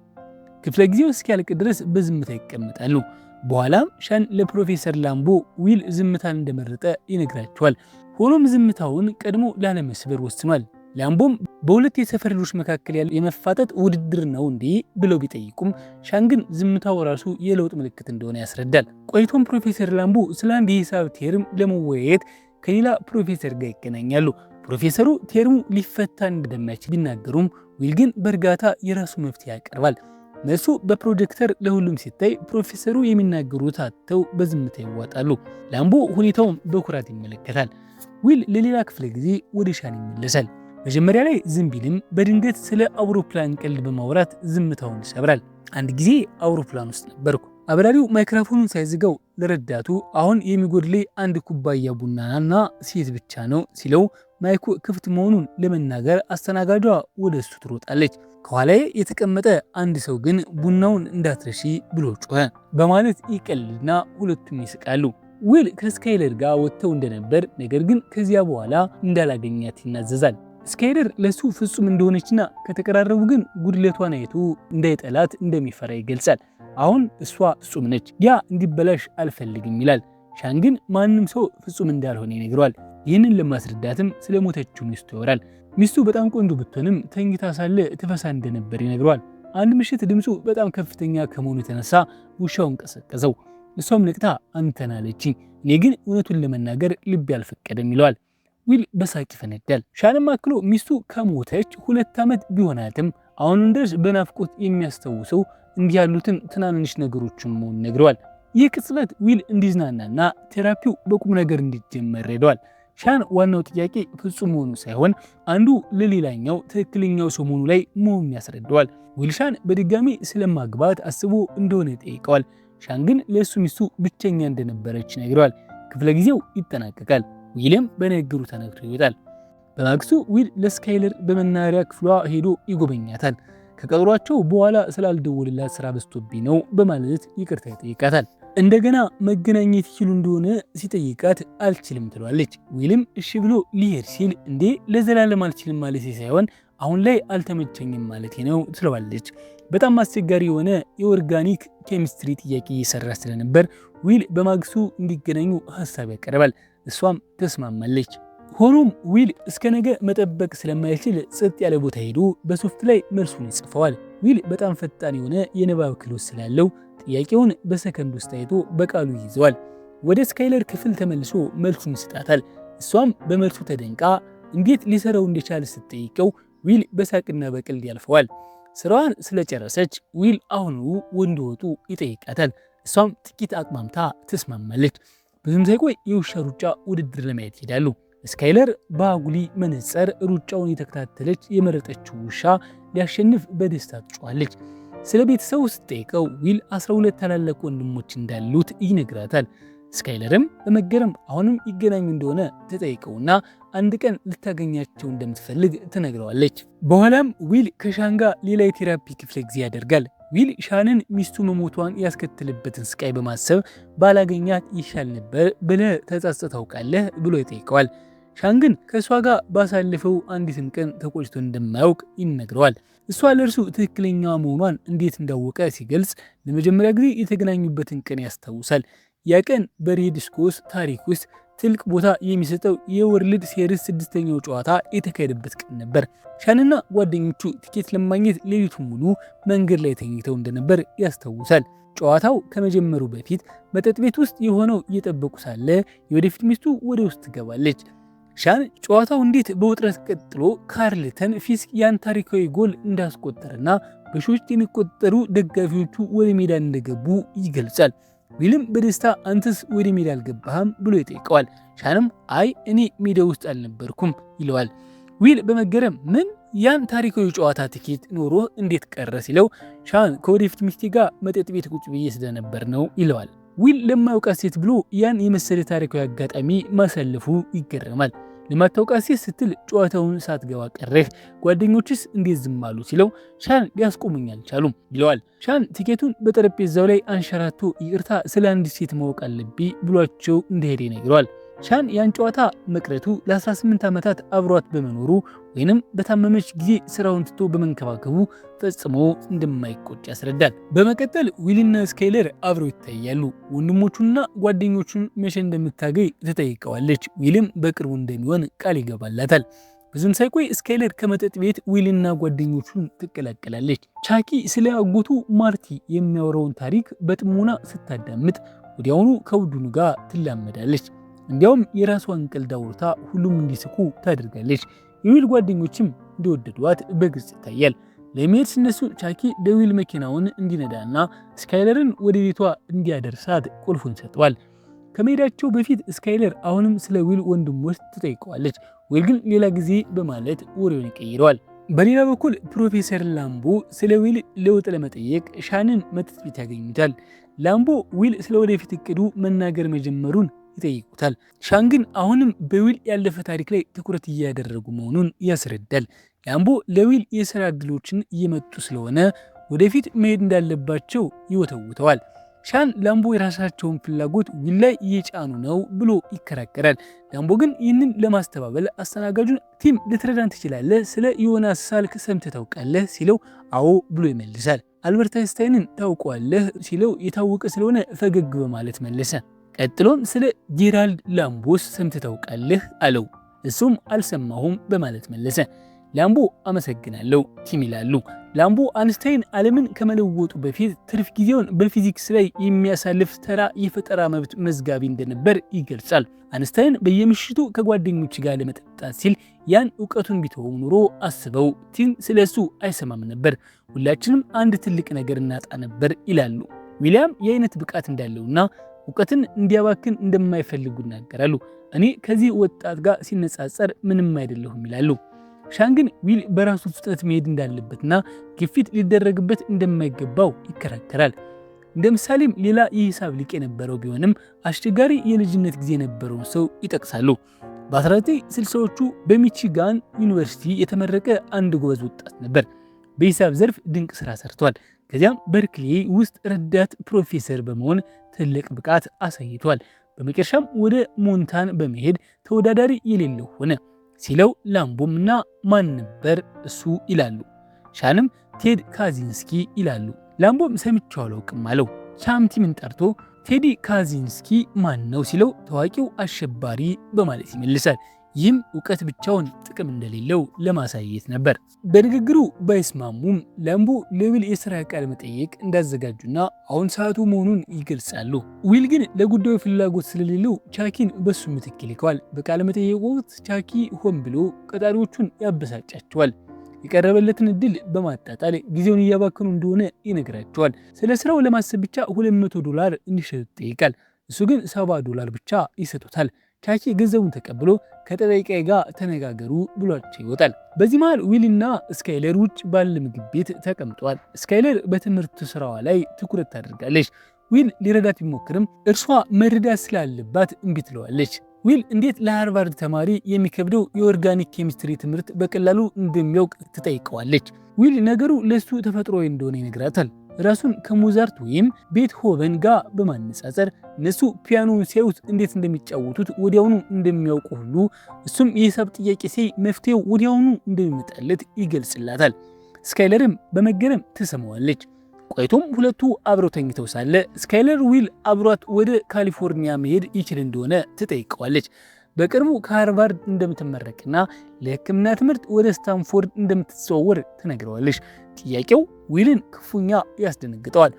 ክፍለ ጊዜው እስኪያልቅ ድረስ በዝምታ ይቀመጣሉ። በኋላም ሻን ለፕሮፌሰር ላምቦ ዊል ዝምታን እንደመረጠ ይነግራቸዋል። ሆኖም ዝምታውን ቀድሞ ላለመስበር ወስኗል። ላምቦም በሁለት የሰፈር ልጆች መካከል ያለ የመፋጠጥ ውድድር ነው እንዴ ብለው ቢጠይቁም ሻን ግን ዝምታው ራሱ የለውጥ ምልክት እንደሆነ ያስረዳል። ቆይቶም ፕሮፌሰር ላምቦ ስለ አንድ የሂሳብ ቴርም ለመወያየት ከሌላ ፕሮፌሰር ጋር ይገናኛሉ። ፕሮፌሰሩ ቴርሙ ሊፈታ እንደማይችል ቢናገሩም ዊል ግን በእርጋታ የራሱ መፍትሄ ያቀርባል። መልሱ በፕሮጀክተር ለሁሉም ሲታይ ፕሮፌሰሩ የሚናገሩት አጥተው በዝምታ ይዋጣሉ። ላምቦ ሁኔታውን በኩራት ይመለከታል። ዊል ለሌላ ክፍለ ጊዜ ወደ ሻን ይመለሳል። መጀመሪያ ላይ ዝም ቢልም በድንገት ስለ አውሮፕላን ቀልድ በማውራት ዝምታውን ይሰብራል። አንድ ጊዜ አውሮፕላን ውስጥ ነበርኩ። አብራሪው ማይክሮፎኑን ሳይዘጋው ለረዳቱ አሁን የሚጎድለኝ አንድ ኩባያ ቡናና ሴት ብቻ ነው ሲለው ማይኩ ክፍት መሆኑን ለመናገር አስተናጋጇ ወደ እሱ ትሮጣለች። ከኋላዬ የተቀመጠ አንድ ሰው ግን ቡናውን እንዳትረሺ ብሎ ጮኸ በማለት ይቀልድና ሁለቱም ይስቃሉ። ዊል ከስካይለር ጋር ወጥተው እንደነበር ነገር ግን ከዚያ በኋላ እንዳላገኛት ይናዘዛል። ስካይለር ለሱ ፍጹም እንደሆነችና ከተቀራረቡ ግን ጉድለቷን አይቶ እንዳይጠላት እንደሚፈራ ይገልጻል። አሁን እሷ ፍጹም ነች፣ ያ እንዲበላሽ አልፈልግም ይላል። ሻን ግን ማንም ሰው ፍጹም እንዳልሆነ ይነግረዋል። ይህንን ለማስረዳትም ስለ ሞተችው ሚስቱ ያወራል። ሚስቱ በጣም ቆንጆ ብትሆንም ተኝታ ሳለ ትፈሳ እንደነበር ይነግረዋል። አንድ ምሽት ድምፁ በጣም ከፍተኛ ከመሆኑ የተነሳ ውሻውን ቀሰቀሰው። እሷም ነቅታ አንተን አለችኝ፣ እኔ ግን እውነቱን ለመናገር ልቤ አልፈቀደም ይለዋል። ዊል በሳቅ ይፈነዳል። ሻንም አክሎ ሚስቱ ከሞተች 2 ዓመት ቢሆናትም አሁንም ድረስ በናፍቆት የሚያስታውሰው እንዲህ ያሉትን ትናንሽ ነገሮችን መሆኑን ነግረዋል። ይህ ቅጽበት ዊል እንዲዝናናና ቴራፒው በቁም ነገር እንዲጀመር ሄደዋል። ሻን ዋናው ጥያቄ ፍጹም መሆኑ ሳይሆን አንዱ ለሌላኛው ትክክለኛው ሰው መሆኑ ላይ መሆኑን ያስረዳዋል። ዊል ሻን በድጋሚ ስለማግባት አስቦ እንደሆነ ይጠይቀዋል። ሻን ግን ለእሱ ሚስቱ ብቸኛ እንደነበረች ይነግረዋል። ክፍለ ጊዜው ይጠናቀቃል። ዊልም በንግግሩ ተነግቶ ይወጣል። በማግስቱ ዊል ለስካይለር በመናኸሪያ ክፍሏ ሄዶ ይጎበኛታል። ከቀጠሯቸው በኋላ ስላልደወልላት ስራ በዝቶብኝ ነው በማለት ይቅርታ ይጠይቃታል። እንደገና መገናኘት ይችሉ እንደሆነ ሲጠይቃት አልችልም ትሏለች። ዊልም እሺ ብሎ ሊሄድ ሲል እንዴ ለዘላለም አልችልም ማለት ሳይሆን አሁን ላይ አልተመቸኝም ማለት ነው ትለዋለች። በጣም አስቸጋሪ የሆነ የኦርጋኒክ ኬሚስትሪ ጥያቄ እየሰራ ስለነበር ዊል በማግስቱ እንዲገናኙ ሀሳብ ያቀርባል። እሷም ተስማማለች። ሆኖም ዊል እስከ ነገ መጠበቅ ስለማይችል ጸጥ ያለ ቦታ ሄዶ በሶፍት ላይ መልሱን ይጽፈዋል። ዊል በጣም ፈጣን የሆነ የንባብ ክህሎት ስላለው ጥያቄውን በሰከንድ ውስጥ አይቶ በቃሉ ይይዘዋል። ወደ ስካይለር ክፍል ተመልሶ መልሱን ይሰጣታል። እሷም በመልሱ ተደንቃ እንዴት ሊሰራው እንደቻለ ስትጠይቀው ዊል በሳቅና በቀልድ ያልፈዋል። ስራዋን ስለጨረሰች ዊል አሁኑ እንዲወጡ ይጠይቃታል። እሷም ጥቂት አቅማምታ ትስማማለች። ብዙም ሳይቆይ የውሻ ሩጫ ውድድር ለማየት ይሄዳሉ። ስካይለር በአጉሊ መነጽር ሩጫውን የተከታተለች የመረጠችው ውሻ ሊያሸንፍ በደስታ ትጮኻለች። ስለ ቤተሰቡ ስትጠይቀው ዊል 12 ታላላቅ ወንድሞች እንዳሉት ይነግራታል። ስካይለርም በመገረም አሁንም ይገናኙ እንደሆነ ተጠይቀውና አንድ ቀን ልታገኛቸው እንደምትፈልግ ትነግረዋለች። በኋላም ዊል ከሻን ጋር ሌላ የቴራፒ ክፍለ ጊዜ ያደርጋል። ዊል ሻንን ሚስቱ መሞቷን ያስከትልበትን ስቃይ በማሰብ ባላገኛት ይሻል ነበር ብለህ ተጸጽተህ ታውቃለህ ብሎ ይጠይቀዋል። ሻን ግን ከእሷ ጋር ባሳለፈው አንዲትም ቀን ተቆጭቶ እንደማያውቅ ይነግረዋል። እሷ ለእርሱ ትክክለኛዋ መሆኗን እንዴት እንዳወቀ ሲገልጽ ለመጀመሪያ ጊዜ የተገናኙበትን ቀን ያስታውሳል። ያ ቀን በሬድ ስኮስ ታሪክ ውስጥ ትልቅ ቦታ የሚሰጠው የወርልድ ሴሪስ 6ኛው ጨዋታ የተካሄደበት ቀን ነበር። ሻንና ጓደኞቹ ቲኬት ለማግኘት ሌሊቱን ሙሉ መንገድ ላይ ተኝተው እንደነበር ያስታውሳል። ጨዋታው ከመጀመሩ በፊት መጠጥ ቤት ውስጥ የሆነው እየጠበቁ ሳለ የወደፊት ሚስቱ ወደ ውስጥ ትገባለች። ሻን ጨዋታው እንዴት በውጥረት ቀጥሎ ካርልተን ፊስክ ያን ታሪካዊ ጎል እንዳስቆጠረና በሺዎች የሚቆጠሩ ደጋፊዎቹ ወደ ሜዳ እንደገቡ ይገልጻል። ዊልም በደስታ አንተስ ወደ ሜዳ አልገባህም ብሎ ይጠይቀዋል። ሻንም አይ እኔ ሜዳ ውስጥ አልነበርኩም ይለዋል። ዊል በመገረም ምን ያን ታሪካዊ ጨዋታ ትኬት ኖሮ እንዴት ቀረ ሲለው ሻን ከወደፊት ሚስቴ ጋር መጠጥ ቤት ቁጭ ብዬ ስለነበር ነው ይለዋል። ዊል ለማያውቃት ሴት ብሎ ያን የመሰለ ታሪካዊ አጋጣሚ ማሳለፉ ይገረማል። ለማታውቃት ሴት ስትል ጨዋታውን ሳትገባ ቀረህ፣ ጓደኞችስ እንዴት ዝም አሉ ሲለው ሻን ሊያስቆሙኝ አልቻሉም ይለዋል። ሻን ቲኬቱን በጠረጴዛው ላይ አንሸራቶ ይቅርታ ስለ አንዲት ሴት ማወቅ አለብኝ ብሏቸው እንደሄደ ይነግረዋል። ሻን ያን ጨዋታ መቅረቱ ለ18 ዓመታት አብሯት በመኖሩ ወይንም በታመመች ጊዜ ስራውን ትቶ በመንከባከቡ ፈጽሞ እንደማይቆጭ ያስረዳል። በመቀጠል ዊልና ስካይለር አብረው ይታያሉ። ወንድሞቹንና ጓደኞቹን መቼ እንደምታገኝ ትጠይቀዋለች። ዊልም በቅርቡ እንደሚሆን ቃል ይገባላታል። ብዙም ሳይቆይ ስካይለር ከመጠጥ ቤት ዊልና ጓደኞቹን ትቀላቀላለች። ቻኪ ስለ አጎቱ ማርቲ የሚያወራውን ታሪክ በጥሞና ስታዳምጥ ወዲያውኑ ከቡድኑ ጋር ትላመዳለች። እንዲያውም የራሷን ቀልድ አውርታ ሁሉም እንዲስቁ ታደርጋለች። የዊል ጓደኞችም እንደወደዷት በግልጽ ይታያል። ለመሄድ ሲነሱ ቻኪ ለዊል መኪናውን እንዲነዳና ስካይለርን ወደ ቤቷ እንዲያደርሳት ቁልፉን ሰጥቷል። ከመሄዳቸው በፊት ስካይለር አሁንም ስለ ዊል ወንድሞች ትጠይቀዋለች። ዊል ግን ሌላ ጊዜ በማለት ወሬውን ይቀይረዋል። በሌላ በኩል ፕሮፌሰር ላምቦ ስለ ዊል ለውጥ ለመጠየቅ ሻንን መጠጥ ቤት ያገኙታል። ላምቦ ዊል ስለ ወደፊት እቅዱ መናገር መጀመሩን ይጠይቁታል። ሻን ግን አሁንም በዊል ያለፈ ታሪክ ላይ ትኩረት እያደረጉ መሆኑን ያስረዳል። ላምቦ ለዊል የሥራ ዕድሎችን እየመጡ ስለሆነ ወደፊት መሄድ እንዳለባቸው ይወተውተዋል። ሻን ላምቦ የራሳቸውን ፍላጎት ዊል ላይ እየጫኑ ነው ብሎ ይከራከራል። ላምቦ ግን ይህንን ለማስተባበል አስተናጋጁን ቲም ልትረዳን ትችላለህ፣ ስለ ዮናስ ሳልክ ሰምተህ ታውቃለህ ሲለው አዎ ብሎ ይመልሳል። አልበርት አይንስታይንን ታውቀዋለህ ሲለው የታወቀ ስለሆነ ፈገግ በማለት መለሰ። ቀጥሎም ስለ ጄራልድ ላምቦስ ሰምተህ ታውቃለህ አለው። እሱም አልሰማሁም በማለት መለሰ። ላምቦ አመሰግናለሁ ቲም ይላሉ። ላምቦ አንስታይን ዓለምን ከመለወጡ በፊት ትርፍ ጊዜውን በፊዚክስ ላይ የሚያሳልፍ ተራ የፈጠራ መብት መዝጋቢ እንደነበር ይገልጻል። አንስታይን በየምሽቱ ከጓደኞች ጋር ለመጠጣት ሲል ያን እውቀቱን ቢተው ኑሮ አስበው ቲም ስለሱ አይሰማም ነበር፣ ሁላችንም አንድ ትልቅ ነገር እናጣ ነበር ይላሉ። ዊሊያም የአይነት ብቃት እንዳለውና እውቀትን እንዲያባክን እንደማይፈልጉ ይናገራሉ። እኔ ከዚህ ወጣት ጋር ሲነጻጸር ምንም አይደለሁም ይላሉ። ሻን ግን ዊል በራሱ ፍጥነት መሄድ እንዳለበትና ግፊት ሊደረግበት እንደማይገባው ይከራከራል። እንደ ምሳሌም ሌላ የሂሳብ ሊቅ የነበረው ቢሆንም አስቸጋሪ የልጅነት ጊዜ የነበረውን ሰው ይጠቅሳሉ። በ1960ዎቹ በሚቺጋን ዩኒቨርሲቲ የተመረቀ አንድ ጎበዝ ወጣት ነበር። በሂሳብ ዘርፍ ድንቅ ስራ ሰርቷል። ከዚያም በርክሌ ውስጥ ረዳት ፕሮፌሰር በመሆን ትልቅ ብቃት አሳይቷል። በመጨረሻም ወደ ሞንታና በመሄድ ተወዳዳሪ የሌለው ሆነ ሲለው ላምቦም እና ማን ነበር እሱ ይላሉ። ሻንም ቴድ ካዚንስኪ ይላሉ። ላምቦም ሰምቼው አላውቅም አለው። ሻም ቲምን ጠርቶ ቴዲ ካዚንስኪ ማን ነው ሲለው ታዋቂው አሸባሪ በማለት ይመልሳል። ይህም እውቀት ብቻውን ጥቅም እንደሌለው ለማሳየት ነበር። በንግግሩ ባይስማሙም ላምቦ ለዊል የሥራ ቃለ መጠይቅ እንዳዘጋጁና አሁን ሰዓቱ መሆኑን ይገልጻሉ። ዊል ግን ለጉዳዩ ፍላጎት ስለሌለው ቻኪን በሱ ምትክ ይልከዋል። በቃለ መጠይቁ ወቅት ቻኪ ሆን ብሎ ቀጣሪዎቹን ያበሳጫቸዋል። የቀረበለትን እድል በማጣጣል ጊዜውን እያባከኑ እንደሆነ ይነግራቸዋል። ስለ ስራው ለማሰብ ብቻ $200 እንዲሰጡ ይጠይቃል። እሱ ግን $70 ብቻ ይሰጡታል። ቻኪ ገንዘቡን ተቀብሎ ከተጠያቂው ጋር ተነጋገሩ ብሏቸው ይወጣል። በዚህ መሃል ዊልና ስካይለር ውጭ ባለ ምግብ ቤት ተቀምጧል። ስካይለር በትምህርት ስራዋ ላይ ትኩረት ታደርጋለች። ዊል ሊረዳት ቢሞክርም እርሷ መረዳት ስላለባት እምቢ ትለዋለች። ዊል እንዴት ለሃርቫርድ ተማሪ የሚከብደው የኦርጋኒክ ኬሚስትሪ ትምህርት በቀላሉ እንደሚያውቅ ትጠይቀዋለች። ዊል ነገሩ ለሱ ተፈጥሯዊ እንደሆነ ይነግራታል። ራሱን ከሞዛርት ወይም ቤትሆቨን ጋር በማነጻጸር እነሱ ፒያኖን ሲያዩት እንዴት እንደሚጫወቱት ወዲያውኑ እንደሚያውቁ ሁሉ እሱም የሂሳብ ጥያቄ ሲያይ መፍትሄው ወዲያውኑ እንደሚመጣለት ይገልጽላታል። ስካይለርም በመገረም ትሰማዋለች። ቆይቶም ሁለቱ አብረው ተኝተው ሳለ ስካይለር ዊል አብሯት ወደ ካሊፎርኒያ መሄድ ይችል እንደሆነ ትጠይቀዋለች። በቅርቡ ከሃርቫርድ እንደምትመረቅና ለሕክምና ትምህርት ወደ ስታንፎርድ እንደምትዘዋወር ትነግረዋለች። ጥያቄው ዊልን ክፉኛ ያስደነግጠዋል።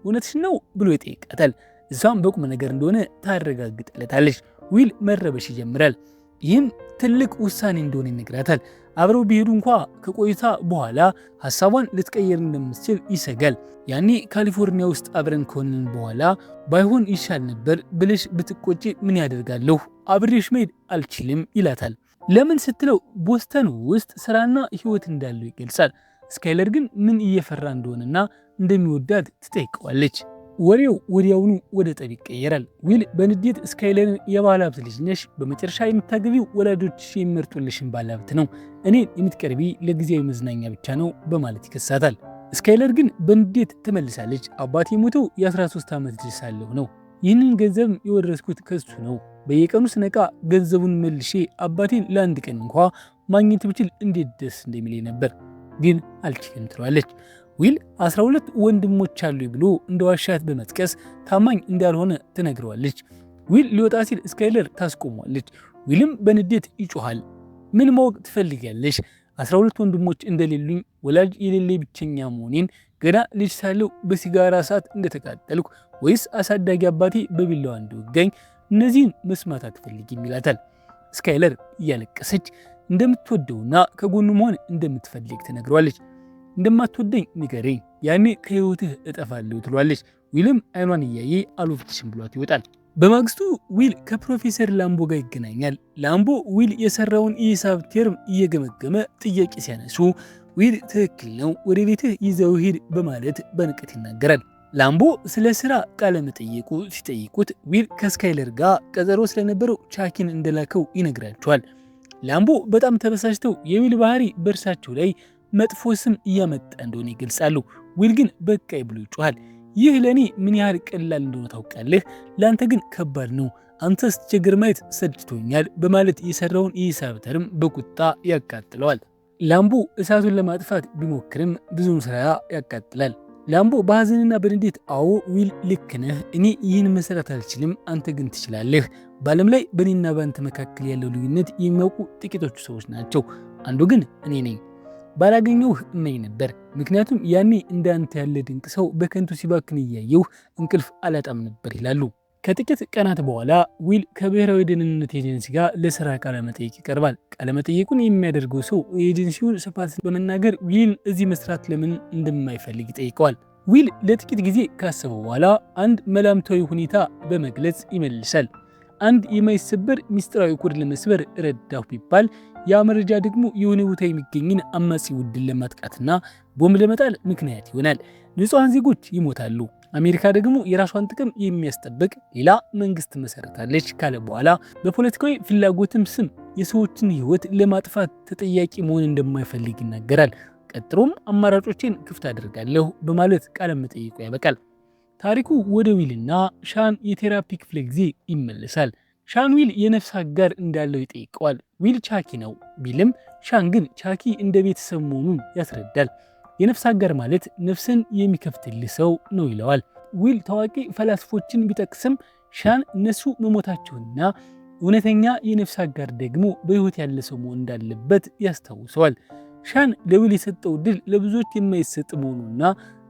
እውነትሽ ነው ብሎ ይጠይቃታል። እሷም በቁም ነገር እንደሆነ ታረጋግጥለታለች። ዊል መረበሽ ይጀምራል። ይህም ትልቅ ውሳኔ እንደሆነ ይነግራታል። አብረው ቢሄዱ እንኳ ከቆይታ በኋላ ሐሳቧን ልትቀየር እንደምትችል ይሰጋል። ያኔ ካሊፎርኒያ ውስጥ አብረን ከሆንን በኋላ ባይሆን ይሻል ነበር ብለሽ ብትቆጪ ምን ያደርጋለሁ፣ አብሬሽ መሄድ አልችልም ይላታል። ለምን ስትለው ቦስተን ውስጥ ስራና ህይወት እንዳለው ይገልጻል። ስካይለር ግን ምን እየፈራ እንደሆነና እንደሚወዳት ትጠይቀዋለች። ወሬው ወዲያውኑ ወደ ጠብ ይቀየራል። ዊል በንዴት ስካይለርን የባለ ሀብት ልጅ ነሽ፣ በመጨረሻ የምታገቢው ወላጆችሽ የሚመርጡልሽን ባለ ሀብት ነው፣ እኔን የምትቀርቢ ለጊዜያዊ መዝናኛ ብቻ ነው በማለት ይከሳታል። ስካይለር ግን በንዴት ትመልሳለች። አባቴ የሞተው የ13 ዓመት ልጅ ሳለሁ ነው። ይህንን ገንዘብ የወረስኩት ከሱ ነው። በየቀኑ ስነቃ ገንዘቡን መልሼ አባቴን ለአንድ ቀን እንኳ ማግኘት ብችል እንዴት ደስ እንደሚለኝ ነበር፣ ግን አልችልም ትለዋለች። ዊል 12 ወንድሞች አሉ ብሎ እንደዋሻት በመጥቀስ ታማኝ እንዳልሆነ ትነግረዋለች። ዊል ሊወጣ ሲል ስካይለር ታስቆሟለች። ዊልም በንዴት ይጮሃል። ምን ማወቅ ትፈልጊያለሽ? 12 ወንድሞች እንደሌሉኝ፣ ወላጅ የሌለ ብቸኛ መሆኔን፣ ገና ልጅ ሳለሁ በሲጋራ እሳት እንደተቃጠልኩ፣ ወይስ አሳዳጊ አባቴ በቢላዋ እንደወጋኝ? እነዚህን መስማት አትፈልጊም ይላታል። ስካይለር እያለቀሰች እንደምትወደውና ከጎኑ መሆን እንደምትፈልግ ትነግረዋለች። እንደማትወደኝ ንገረኝ፣ ያኔ ከህይወትህ እጠፋለሁ ትሏለች። ዊልም አይኗን እያየ አልወፍትሽም ብሏት ይወጣል። በማግስቱ ዊል ከፕሮፌሰር ላምቦ ጋር ይገናኛል። ላምቦ ዊል የሰራውን የሂሳብ ቴርም እየገመገመ ጥያቄ ሲያነሱ ዊል ትክክል ነው፣ ወደ ቤትህ ይዘው ሂድ በማለት በንቀት ይናገራል። ላምቦ ስለ ስራ ቃለ መጠየቁ ሲጠይቁት ዊል ከስካይለር ጋር ቀጠሮ ስለነበረው ቻኪን እንደላከው ይነግራቸዋል። ላምቦ በጣም ተበሳጭተው የዊል ባህሪ በእርሳቸው ላይ መጥፎ ስም እያመጣ እንደሆነ ይገልጻሉ። ዊል ግን በቃይ ብሎ ይጮሃል። ይህ ለኔ ምን ያህል ቀላል እንደሆነ ታውቃለህ፣ ለአንተ ግን ከባድ ነው፣ አንተ ስትቸገር ማየት ሰልችቶኛል በማለት የሰራውን የሂሳብ ተርም በቁጣ ያቃጥለዋል። ላምቦ እሳቱን ለማጥፋት ቢሞክርም ብዙም ስራ ያቃጥላል። ላምቦ በሐዘንና በንዴት አዎ ዊል ልክ ነህ፣ እኔ ይህን መስራት አልችልም፣ አንተ ግን ትችላለህ። በዓለም ላይ በእኔና በአንተ መካከል ያለው ልዩነት የሚያውቁ ጥቂቶቹ ሰዎች ናቸው፣ አንዱ ግን እኔ ነኝ። ባላገኘውህ እመኝ ነበር፣ ምክንያቱም ያኔ እንዳንተ ያለ ድንቅ ሰው በከንቱ ሲባክን እያየሁ እንቅልፍ አላጣም ነበር ይላሉ። ከጥቂት ቀናት በኋላ ዊል ከብሔራዊ ደህንነት ኤጀንሲ ጋር ለስራ ቃለመጠይቅ ይቀርባል። ቃለመጠይቁን የሚያደርገው ሰው የኤጀንሲውን ስፋት በመናገር ዊል እዚህ መስራት ለምን እንደማይፈልግ ይጠይቀዋል። ዊል ለጥቂት ጊዜ ካሰበው በኋላ አንድ መላምታዊ ሁኔታ በመግለጽ ይመልሳል። አንድ የማይሰበር ሚስጥራዊ ኮድ ለመስበር ረዳሁ ቢባል ያ መረጃ ደግሞ የሆነ ቦታ የሚገኝን አማጺ ቡድን ለማጥቃትና ቦምብ ለመጣል ምክንያት ይሆናል። ንጹሃን ዜጎች ይሞታሉ። አሜሪካ ደግሞ የራሷን ጥቅም የሚያስጠብቅ ሌላ መንግስት መሰረታለች ካለ በኋላ በፖለቲካዊ ፍላጎትም ስም የሰዎችን ህይወት ለማጥፋት ተጠያቂ መሆን እንደማይፈልግ ይናገራል። ቀጥሎም አማራጮችን ክፍት አድርጋለሁ በማለት ቃለ መጠይቁ ያበቃል። ታሪኩ ወደ ዊልና ሻን የቴራፒ ክፍለ ጊዜ ይመለሳል። ሻን ዊል የነፍስ አጋር እንዳለው ይጠይቀዋል። ዊል ቻኪ ነው ቢልም ሻን ግን ቻኪ እንደ ቤተሰብ መሆኑን ያስረዳል። የነፍስ አጋር ማለት ነፍስን የሚከፍትልህ ሰው ነው ይለዋል። ዊል ታዋቂ ፈላስፎችን ቢጠቅስም ሻን እነሱ መሞታቸውና እውነተኛ የነፍስ አጋር ደግሞ በሕይወት ያለ ሰው መሆን እንዳለበት ያስታውሰዋል። ሻን ለዊል የሰጠው ድል ለብዙዎች የማይሰጥ መሆኑና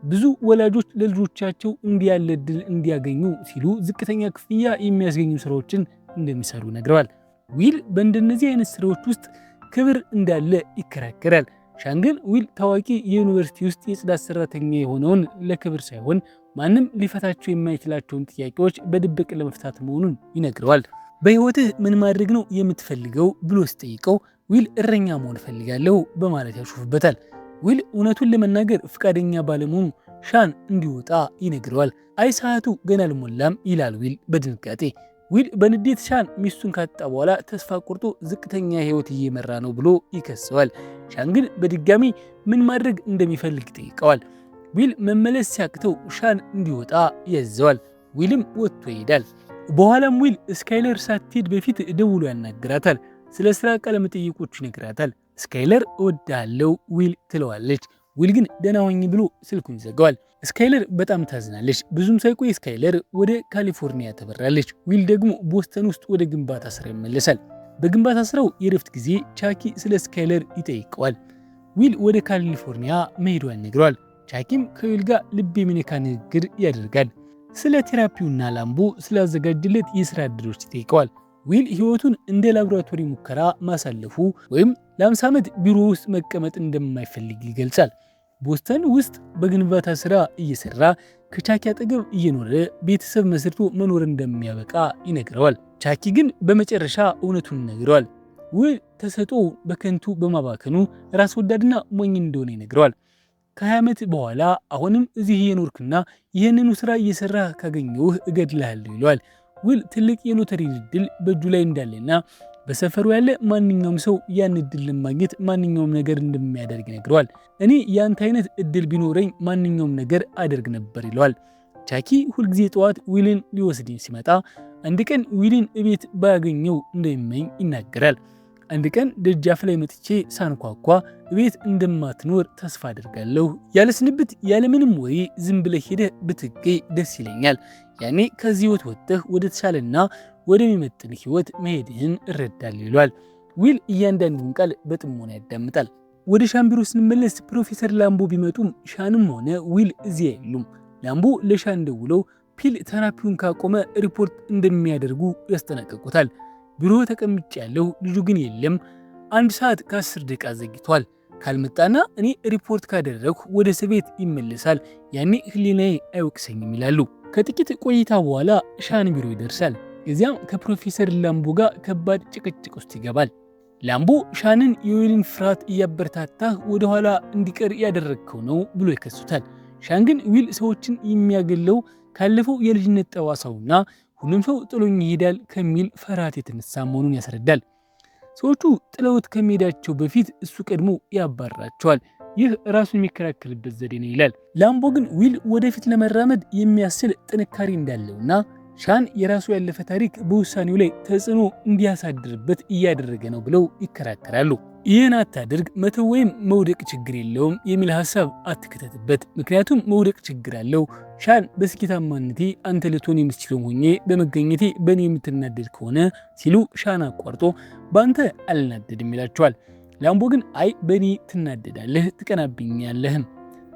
ብዙ ወላጆች ለልጆቻቸው እንዲህ ያለ ድል እንዲያገኙ ሲሉ ዝቅተኛ ክፍያ የሚያስገኙ ስራዎችን እንደሚሰሩ ነግረዋል። ዊል በእንደነዚህ አይነት ስራዎች ውስጥ ክብር እንዳለ ይከራከራል። ሻን ግን ዊል ታዋቂ የዩኒቨርሲቲ ውስጥ የጽዳት ሰራተኛ የሆነውን ለክብር ሳይሆን ማንም ሊፈታቸው የማይችላቸውን ጥያቄዎች በድብቅ ለመፍታት መሆኑን ይነግረዋል። በህይወትህ ምን ማድረግ ነው የምትፈልገው ብሎ ሲጠይቀው ዊል እረኛ መሆን እፈልጋለሁ በማለት ያሾፍበታል። ዊል እውነቱን ለመናገር ፈቃደኛ ባለመሆኑ ሻን እንዲወጣ ይነግረዋል። አይ ሰዓቱ ገና አልሞላም ይላል ዊል በድንጋጤ። ዊል በንዴት ሻን ሚስቱን ካጣ በኋላ ተስፋ ቆርጦ ዝቅተኛ ህይወት እየመራ ነው ብሎ ይከሰዋል። ሻን ግን በድጋሚ ምን ማድረግ እንደሚፈልግ ይጠይቀዋል። ዊል መመለስ ሲያቅተው ሻን እንዲወጣ ያዘዋል። ዊልም ወጥቶ ይሄዳል። በኋላም ዊል ስካይለር ሳትሄድ በፊት ደውሎ ያናግራታል። ስለ ስራ ቃለ መጠይቆቹ ይነግራታል። ስካይለር እወድሃለሁ ዊል ትለዋለች። ዊል ግን ደህና ሁኚ ብሎ ስልኩን ይዘጋዋል። ስካይለር በጣም ታዝናለች። ብዙም ሳይቆይ ስካይለር ወደ ካሊፎርኒያ ተበራለች። ዊል ደግሞ ቦስተን ውስጥ ወደ ግንባታ ስራ ይመለሳል። በግንባታ ስራው የረፍት ጊዜ ቻኪ ስለ ስካይለር ይጠይቀዋል። ዊል ወደ ካሊፎርኒያ መሄዷን ይነግረዋል። ቻኪም ከዊል ጋር ልብ የሚነካ ንግግር ያደርጋል። ስለ ቴራፒውና ላምቦ ስላዘጋጅለት የስራ ዕድሎች ይጠይቀዋል። ዊል ህይወቱን እንደ ላቦራቶሪ ሙከራ ማሳለፉ ወይም ለ50 ዓመት ቢሮ ውስጥ መቀመጥ እንደማይፈልግ ይገልጻል። ቦስተን ውስጥ በግንባታ ስራ እየሰራ ከቻኪ አጠገብ እየኖረ ቤተሰብ መስርቶ መኖር እንደሚያበቃ ይነግረዋል። ቻኪ ግን በመጨረሻ እውነቱን ይነግረዋል። ዊል ተሰጥኦውን በከንቱ በማባከኑ ራስ ወዳድና ሞኝ እንደሆነ ይነግረዋል። ከ20 ዓመት በኋላ አሁንም እዚህ የኖርክና ይህንኑ ስራ እየሰራ ካገኘውህ እገድልሃለሁ ይለዋል። ዊል ትልቅ የሎተሪ ዕድል በእጁ ላይ እንዳለና በሰፈሩ ያለ ማንኛውም ሰው ያን ዕድል ለማግኘት ማንኛውም ነገር እንደሚያደርግ ይነግረዋል። እኔ ያንተ አይነት ዕድል ቢኖረኝ ማንኛውም ነገር አደርግ ነበር ይለዋል። ቻኪ ሁልጊዜ ጠዋት ዊልን ሊወስድኝ ሲመጣ አንድ ቀን ዊልን እቤት ባያገኘው እንደሚመኝ ይናገራል። አንድ ቀን ደጃፍ ላይ መጥቼ ሳንኳኳ እቤት እንደማትኖር ተስፋ አደርጋለሁ። ያለ ስንብት ያለምንም ወሬ ዝም ብለህ ሄደህ ብትገኝ ደስ ይለኛል። ያኔ ከዚህ ህይወት ወጥተህ ወደ ተሻለና ወደሚመጥን ህይወት መሄድህን እረዳለሁ ይሏል። ዊል እያንዳንዱን ቃል በጥሞና ያዳምጣል። ወደ ሻን ቢሮ ስንመለስ ፕሮፌሰር ላምቦ ቢመጡም ሻንም ሆነ ዊል እዚያ የሉም። ላምቦ ለሻን ደውለው ፒል ቴራፒውን ካቆመ ሪፖርት እንደሚያደርጉ ያስጠነቅቁታል። ቢሮ ተቀምጬ ያለው ልጁ ግን የለም። 1 ሰዓት ከ10 ደቂቃ ዘግይቷል። ካልመጣና እኔ ሪፖርት ካደረግኩ ወደ እስር ቤት ይመለሳል። ያኔ ህሊናዬ አይወቅሰኝም ይላሉ። ከጥቂት ቆይታ በኋላ ሻን ቢሮ ይደርሳል። እዚያም ከፕሮፌሰር ላምቦ ጋር ከባድ ጭቅጭቅ ውስጥ ይገባል። ላምቦ ሻንን የዊልን ፍርሃት እያበረታታህ ወደኋላ እንዲቀር ያደረግከው ነው ብሎ ይከሱታል። ሻን ግን ዊል ሰዎችን የሚያገለው ካለፈው የልጅነት ጠባሳውና ሁሉም ሰው ጥሎኝ ይሄዳል ከሚል ፍርሃት የተነሳ መሆኑን ያስረዳል። ሰዎቹ ጥለውት ከመሄዳቸው በፊት እሱ ቀድሞ ያባራቸዋል። ይህ ራሱን የሚከራከርበት ዘዴ ነው ይላል። ላምቦ ግን ዊል ወደፊት ለመራመድ የሚያስችል ጥንካሬ እንዳለውና ሻን የራሱ ያለፈ ታሪክ በውሳኔው ላይ ተጽዕኖ እንዲያሳድርበት እያደረገ ነው ብለው ይከራከራሉ። ይህን አታድርግ፣ መተው ወይም መውደቅ ችግር የለውም የሚል ሀሳብ አትከተትበት፣ ምክንያቱም መውደቅ ችግር አለው። ሻን በስኬታማነቴ አንተ ልትሆን የምትችለው ሆኜ በመገኘቴ በእኔ የምትናደድ ከሆነ ሲሉ ሻን አቋርጦ በአንተ አልናደድም ይላቸዋል። ላምቦ ግን አይ በእኔ ትናደዳለህ፣ ትቀናብኛለህም፣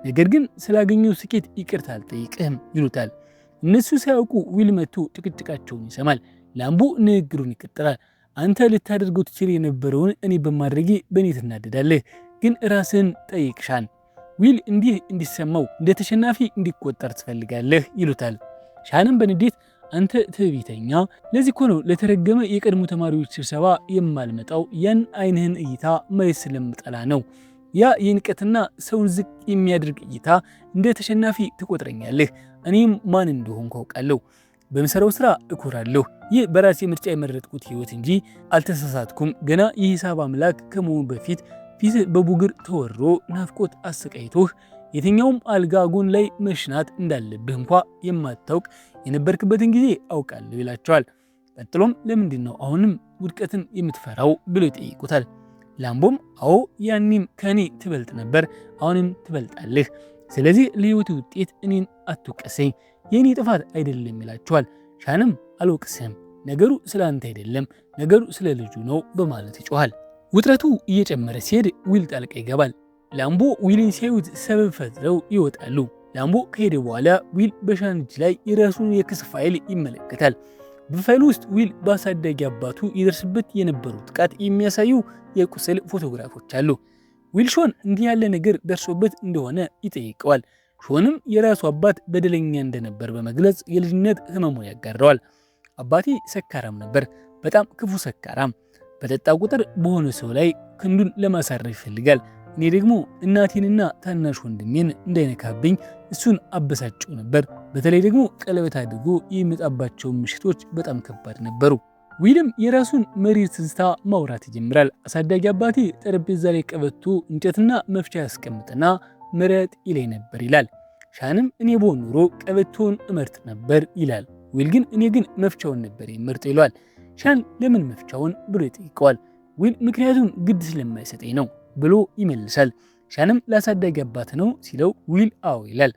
ነገር ግን ስላገኘው ስኬት ይቅርታ አልጠይቅህም ይሉታል። እነሱ ሳያውቁ ዊል መጥቶ ጭቅጭቃቸውን ይሰማል። ላምቦ ንግግሩን ይቀጥላል። አንተ ልታደርገው ትችል የነበረውን እኔ በማድረጌ በእኔ ትናደዳለህ፣ ግን ራስን ጠይቅ ሻን። ዊል እንዲህ እንዲሰማው እንደ ተሸናፊ እንዲቆጠር ትፈልጋለህ ይሉታል። ሻንም በንዴት አንተ ትዕቢተኛ፣ ለዚህ እኮ ነው ለተረገመ የቀድሞ ተማሪዎች ስብሰባ የማልመጣው፣ ያን አይንህን እይታ ማየት ስለምጠላ ነው። ያ የንቀትና ሰውን ዝቅ የሚያደርግ እይታ እንደ ተሸናፊ ትቆጥረኛለህ። እኔም ማን እንደሆንኩ አውቃለሁ። በምሰራው ስራ እኮራለሁ። ይህ በራሴ ምርጫ የመረጥኩት ህይወት እንጂ አልተሳሳትኩም። ገና የሂሳብ አምላክ ከመሆኑ በፊት ፊትህ በቡግር ተወሮ ናፍቆት አሰቃይቶህ የትኛውም አልጋ ጎን ላይ መሽናት እንዳለብህ እንኳ የማታውቅ የነበርክበትን ጊዜ አውቃለሁ ይላቸዋል። ቀጥሎም ለምንድን ነው አሁንም ውድቀትን የምትፈራው ብሎ ይጠይቁታል። ላምቦም አዎ ያኔም ከኔ ትበልጥ ነበር፣ አሁንም ትበልጣለህ። ስለዚህ ለህይወት ውጤት እኔን አትውቀሰኝ፣ የኔ ጥፋት አይደለም ይላቸዋል። ሻንም አልወቅስህም፣ ነገሩ ስለ አንተ አይደለም፣ ነገሩ ስለ ልጁ ነው በማለት ይጮሃል። ውጥረቱ እየጨመረ ሲሄድ ዊል ጣልቃ ይገባል። ላምቦ ዊልን ሲያዩት ሰበብ ፈጥረው ይወጣሉ። ላምቦ ከሄደ በኋላ ዊል በሻን እጅ ላይ የራሱን የክስ ፋይል ይመለከታል። በፋይሉ ውስጥ ዊል በአሳዳጊ አባቱ ይደርስበት የነበሩ ጥቃት የሚያሳዩ የቁስል ፎቶግራፎች አሉ። ዊል ሾን እንዲህ ያለ ነገር ደርሶበት እንደሆነ ይጠይቀዋል። ሾንም የራሱ አባት በደለኛ እንደነበር በመግለጽ የልጅነት ህመሙን ያጋረዋል። አባቴ ሰካራም ነበር፣ በጣም ክፉ ሰካራም። በጠጣ ቁጥር በሆነ ሰው ላይ ክንዱን ለማሳረፍ ይፈልጋል። እኔ ደግሞ እናቴንና ታናሽ ወንድሜን እንዳይነካብኝ እሱን አበሳጨው ነበር። በተለይ ደግሞ ቀለበት አድርጎ የሚመጣባቸው ምሽቶች በጣም ከባድ ነበሩ። ዊልም የራሱን መሪር ትዝታ ማውራት ይጀምራል። አሳዳጊ አባቴ ጠረጴዛ ላይ ቀበቶ እንጨትና መፍቻ ያስቀምጥና ምረጥ ይለኝ ነበር ይላል። ሻንም እኔ በሆን ኖሮ ቀበቶውን እመርጥ ነበር ይላል። ዊል ግን እኔ ግን መፍቻውን ነበር የምርጥ ይለዋል። ሻን ለምን መፍቻውን ብሎ ይጠይቀዋል። ዊል ምክንያቱም ግድ ስለማይሰጠኝ ነው ብሎ ይመልሳል። ሻንም ለአሳዳጊ አባት ነው ሲለው ዊል አዎ ይላል።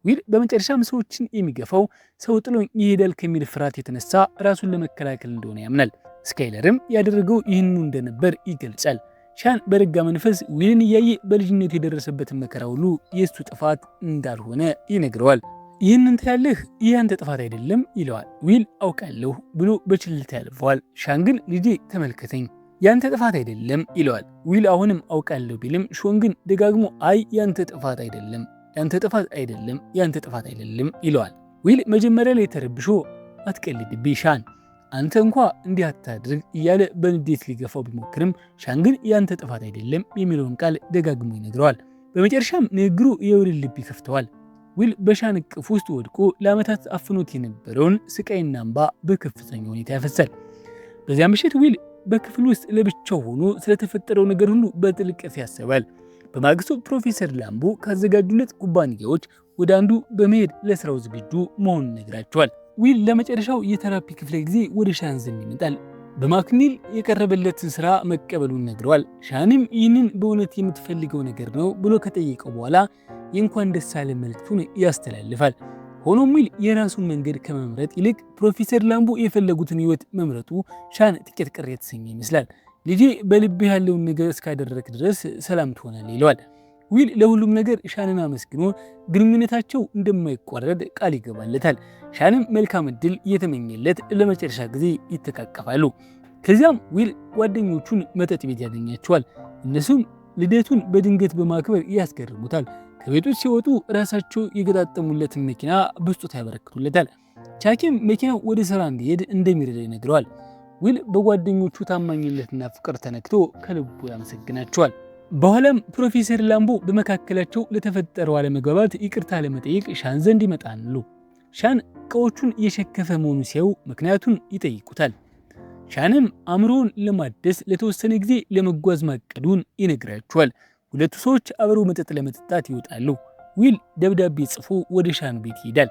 ዊል በመጨረሻም ሰዎችን የሚገፋው ሰው ጥሎኝ ይሄዳል ከሚል ፍርሃት የተነሳ ራሱን ለመከላከል እንደሆነ ያምናል። ስካይለርም ያደረገው ይህንኑ እንደነበር ይገልጻል። ሻን በረጋ መንፈስ ዊልን እያየ በልጅነቱ የደረሰበትን መከራ ሁሉ የእሱ ጥፋት እንዳልሆነ ይነግረዋል። ይህንን ታያለህ፣ ይህ አንተ ጥፋት አይደለም ይለዋል። ዊል አውቃለሁ ብሎ በችልታ ያልፈዋል። ሻን ግን ልጄ ተመልከተኝ፣ ያንተ ጥፋት አይደለም ይለዋል። ዊል አሁንም አውቃለሁ ቢልም ሾን ግን ደጋግሞ አይ ያንተ ጥፋት አይደለም፣ ያንተ ጥፋት አይደለም፣ ያንተ ጥፋት አይደለም ይለዋል። ዊል መጀመሪያ ላይ ተረብሾ አትቀልድብኝ ሻን፣ አንተ እንኳ እንዲህ አታድርግ እያለ በንዴት ሊገፋው ቢሞክርም ሻን ግን ያንተ ጥፋት አይደለም የሚለውን ቃል ደጋግሞ ይነግረዋል። በመጨረሻም ንግግሩ የዊልን ልብ ይከፍተዋል። ዊል በሻን እቅፍ ውስጥ ወድቆ ለዓመታት አፍኖት የነበረውን ስቃይና እንባ በከፍተኛ ሁኔታ ያፈሳል። በዚያ ምሽት ዊል በክፍል ውስጥ ለብቻው ሆኖ ስለተፈጠረው ነገር ሁሉ በጥልቀት ያስባል። በማግስቱ ፕሮፌሰር ላምቦ ካዘጋጁለት ኩባንያዎች ወደ አንዱ በመሄድ ለስራው ዝግጁ መሆኑን ነግራቸዋል። ዊል ለመጨረሻው የቴራፒ ክፍለ ጊዜ ወደ ሻን ዘንድ ይመጣል። በማክኒል የቀረበለትን ስራ መቀበሉን ነግረዋል። ሻንም ይህንን በእውነት የምትፈልገው ነገር ነው ብሎ ከጠየቀው በኋላ የእንኳን ደስ አለ መልእክቱን ያስተላልፋል። ሆኖም ዊል የራሱን መንገድ ከመምረጥ ይልቅ ፕሮፌሰር ላምቦ የፈለጉትን ህይወት መምረጡ ሻን ጥቂት ቅር የተሰኘ ይመስላል። ልጄ በልብህ ያለውን ነገር እስካደረክ ድረስ ሰላም ትሆናለህ ይለዋል። ዊል ለሁሉም ነገር ሻንን አመስግኖ ግንኙነታቸው እንደማይቋረጥ ቃል ይገባለታል። ሻንም መልካም እድል እየተመኘለት ለመጨረሻ ጊዜ ይተቃቀፋሉ። ከዚያም ዊል ጓደኞቹን መጠጥ ቤት ያገኛቸዋል። እነሱም ልደቱን በድንገት በማክበር ያስገርሙታል። ከቤቶች ሲወጡ ራሳቸው የገጣጠሙለትን መኪና በስጦታ ያበረክቱለታል። ቻኪም መኪናው ወደ ስራ እንዲሄድ እንደሚረዳ ይነግረዋል። ዊል በጓደኞቹ ታማኝነትና ፍቅር ተነክቶ ከልቡ ያመሰግናቸዋል። በኋላም ፕሮፌሰር ላምቦ በመካከላቸው ለተፈጠረው አለመግባባት ይቅርታ ለመጠየቅ ሻን ዘንድ ይመጣሉ። ሻን እቃዎቹን እየሸከፈ መሆኑ ሲያዩ ምክንያቱን ይጠይቁታል። ሻንም አእምሮውን ለማደስ ለተወሰነ ጊዜ ለመጓዝ ማቀዱን ይነግራቸዋል። ሁለቱ ሰዎች አብረው መጠጥ ለመጠጣት ይወጣሉ። ዊል ደብዳቤ ጽፎ ወደ ሻን ቤት ይሄዳል።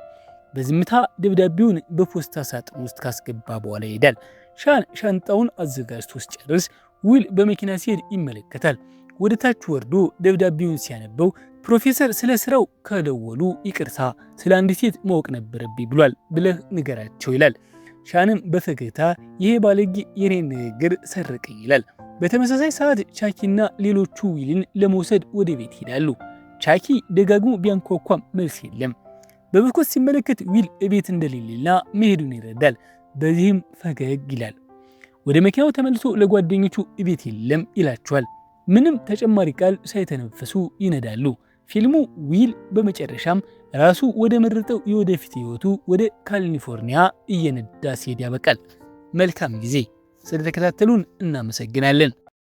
በዝምታ ደብዳቤውን በፖስታ ሳጥን ውስጥ ካስገባ በኋላ ይሄዳል። ሻን ሻንጣውን አዘጋጅቶ ሲጨርስ ዊል በመኪና ሲሄድ ይመለከታል። ወደ ታች ወርዶ ደብዳቤውን ሲያነበው ፕሮፌሰር ስለ ስራው ከደወሉ ይቅርታ፣ ስለ አንድ ሴት ማወቅ ነበረብኝ ብሏል ብለህ ንገራቸው ይላል። ሻንም በፈገግታ ይሄ ባለጌ የኔን ንግግር ሰረቀኝ ይላል። በተመሳሳይ ሰዓት ቻኪና ሌሎቹ ዊልን ለመውሰድ ወደ ቤት ይሄዳሉ። ቻኪ ደጋግሞ ቢያንኳኳም መልስ የለም። በመስኮት ሲመለከት ዊል እቤት እንደሌለና መሄዱን ይረዳል። በዚህም ፈገግ ይላል። ወደ መኪናው ተመልሶ ለጓደኞቹ እቤት የለም ይላቸዋል። ምንም ተጨማሪ ቃል ሳይተነፈሱ ይነዳሉ። ፊልሙ ዊል በመጨረሻም ራሱ ወደ መረጠው የወደፊት ህይወቱ ወደ ካሊፎርኒያ እየነዳ ሲሄድ ያበቃል። መልካም ጊዜ። ስለተከታተሉን እናመሰግናለን።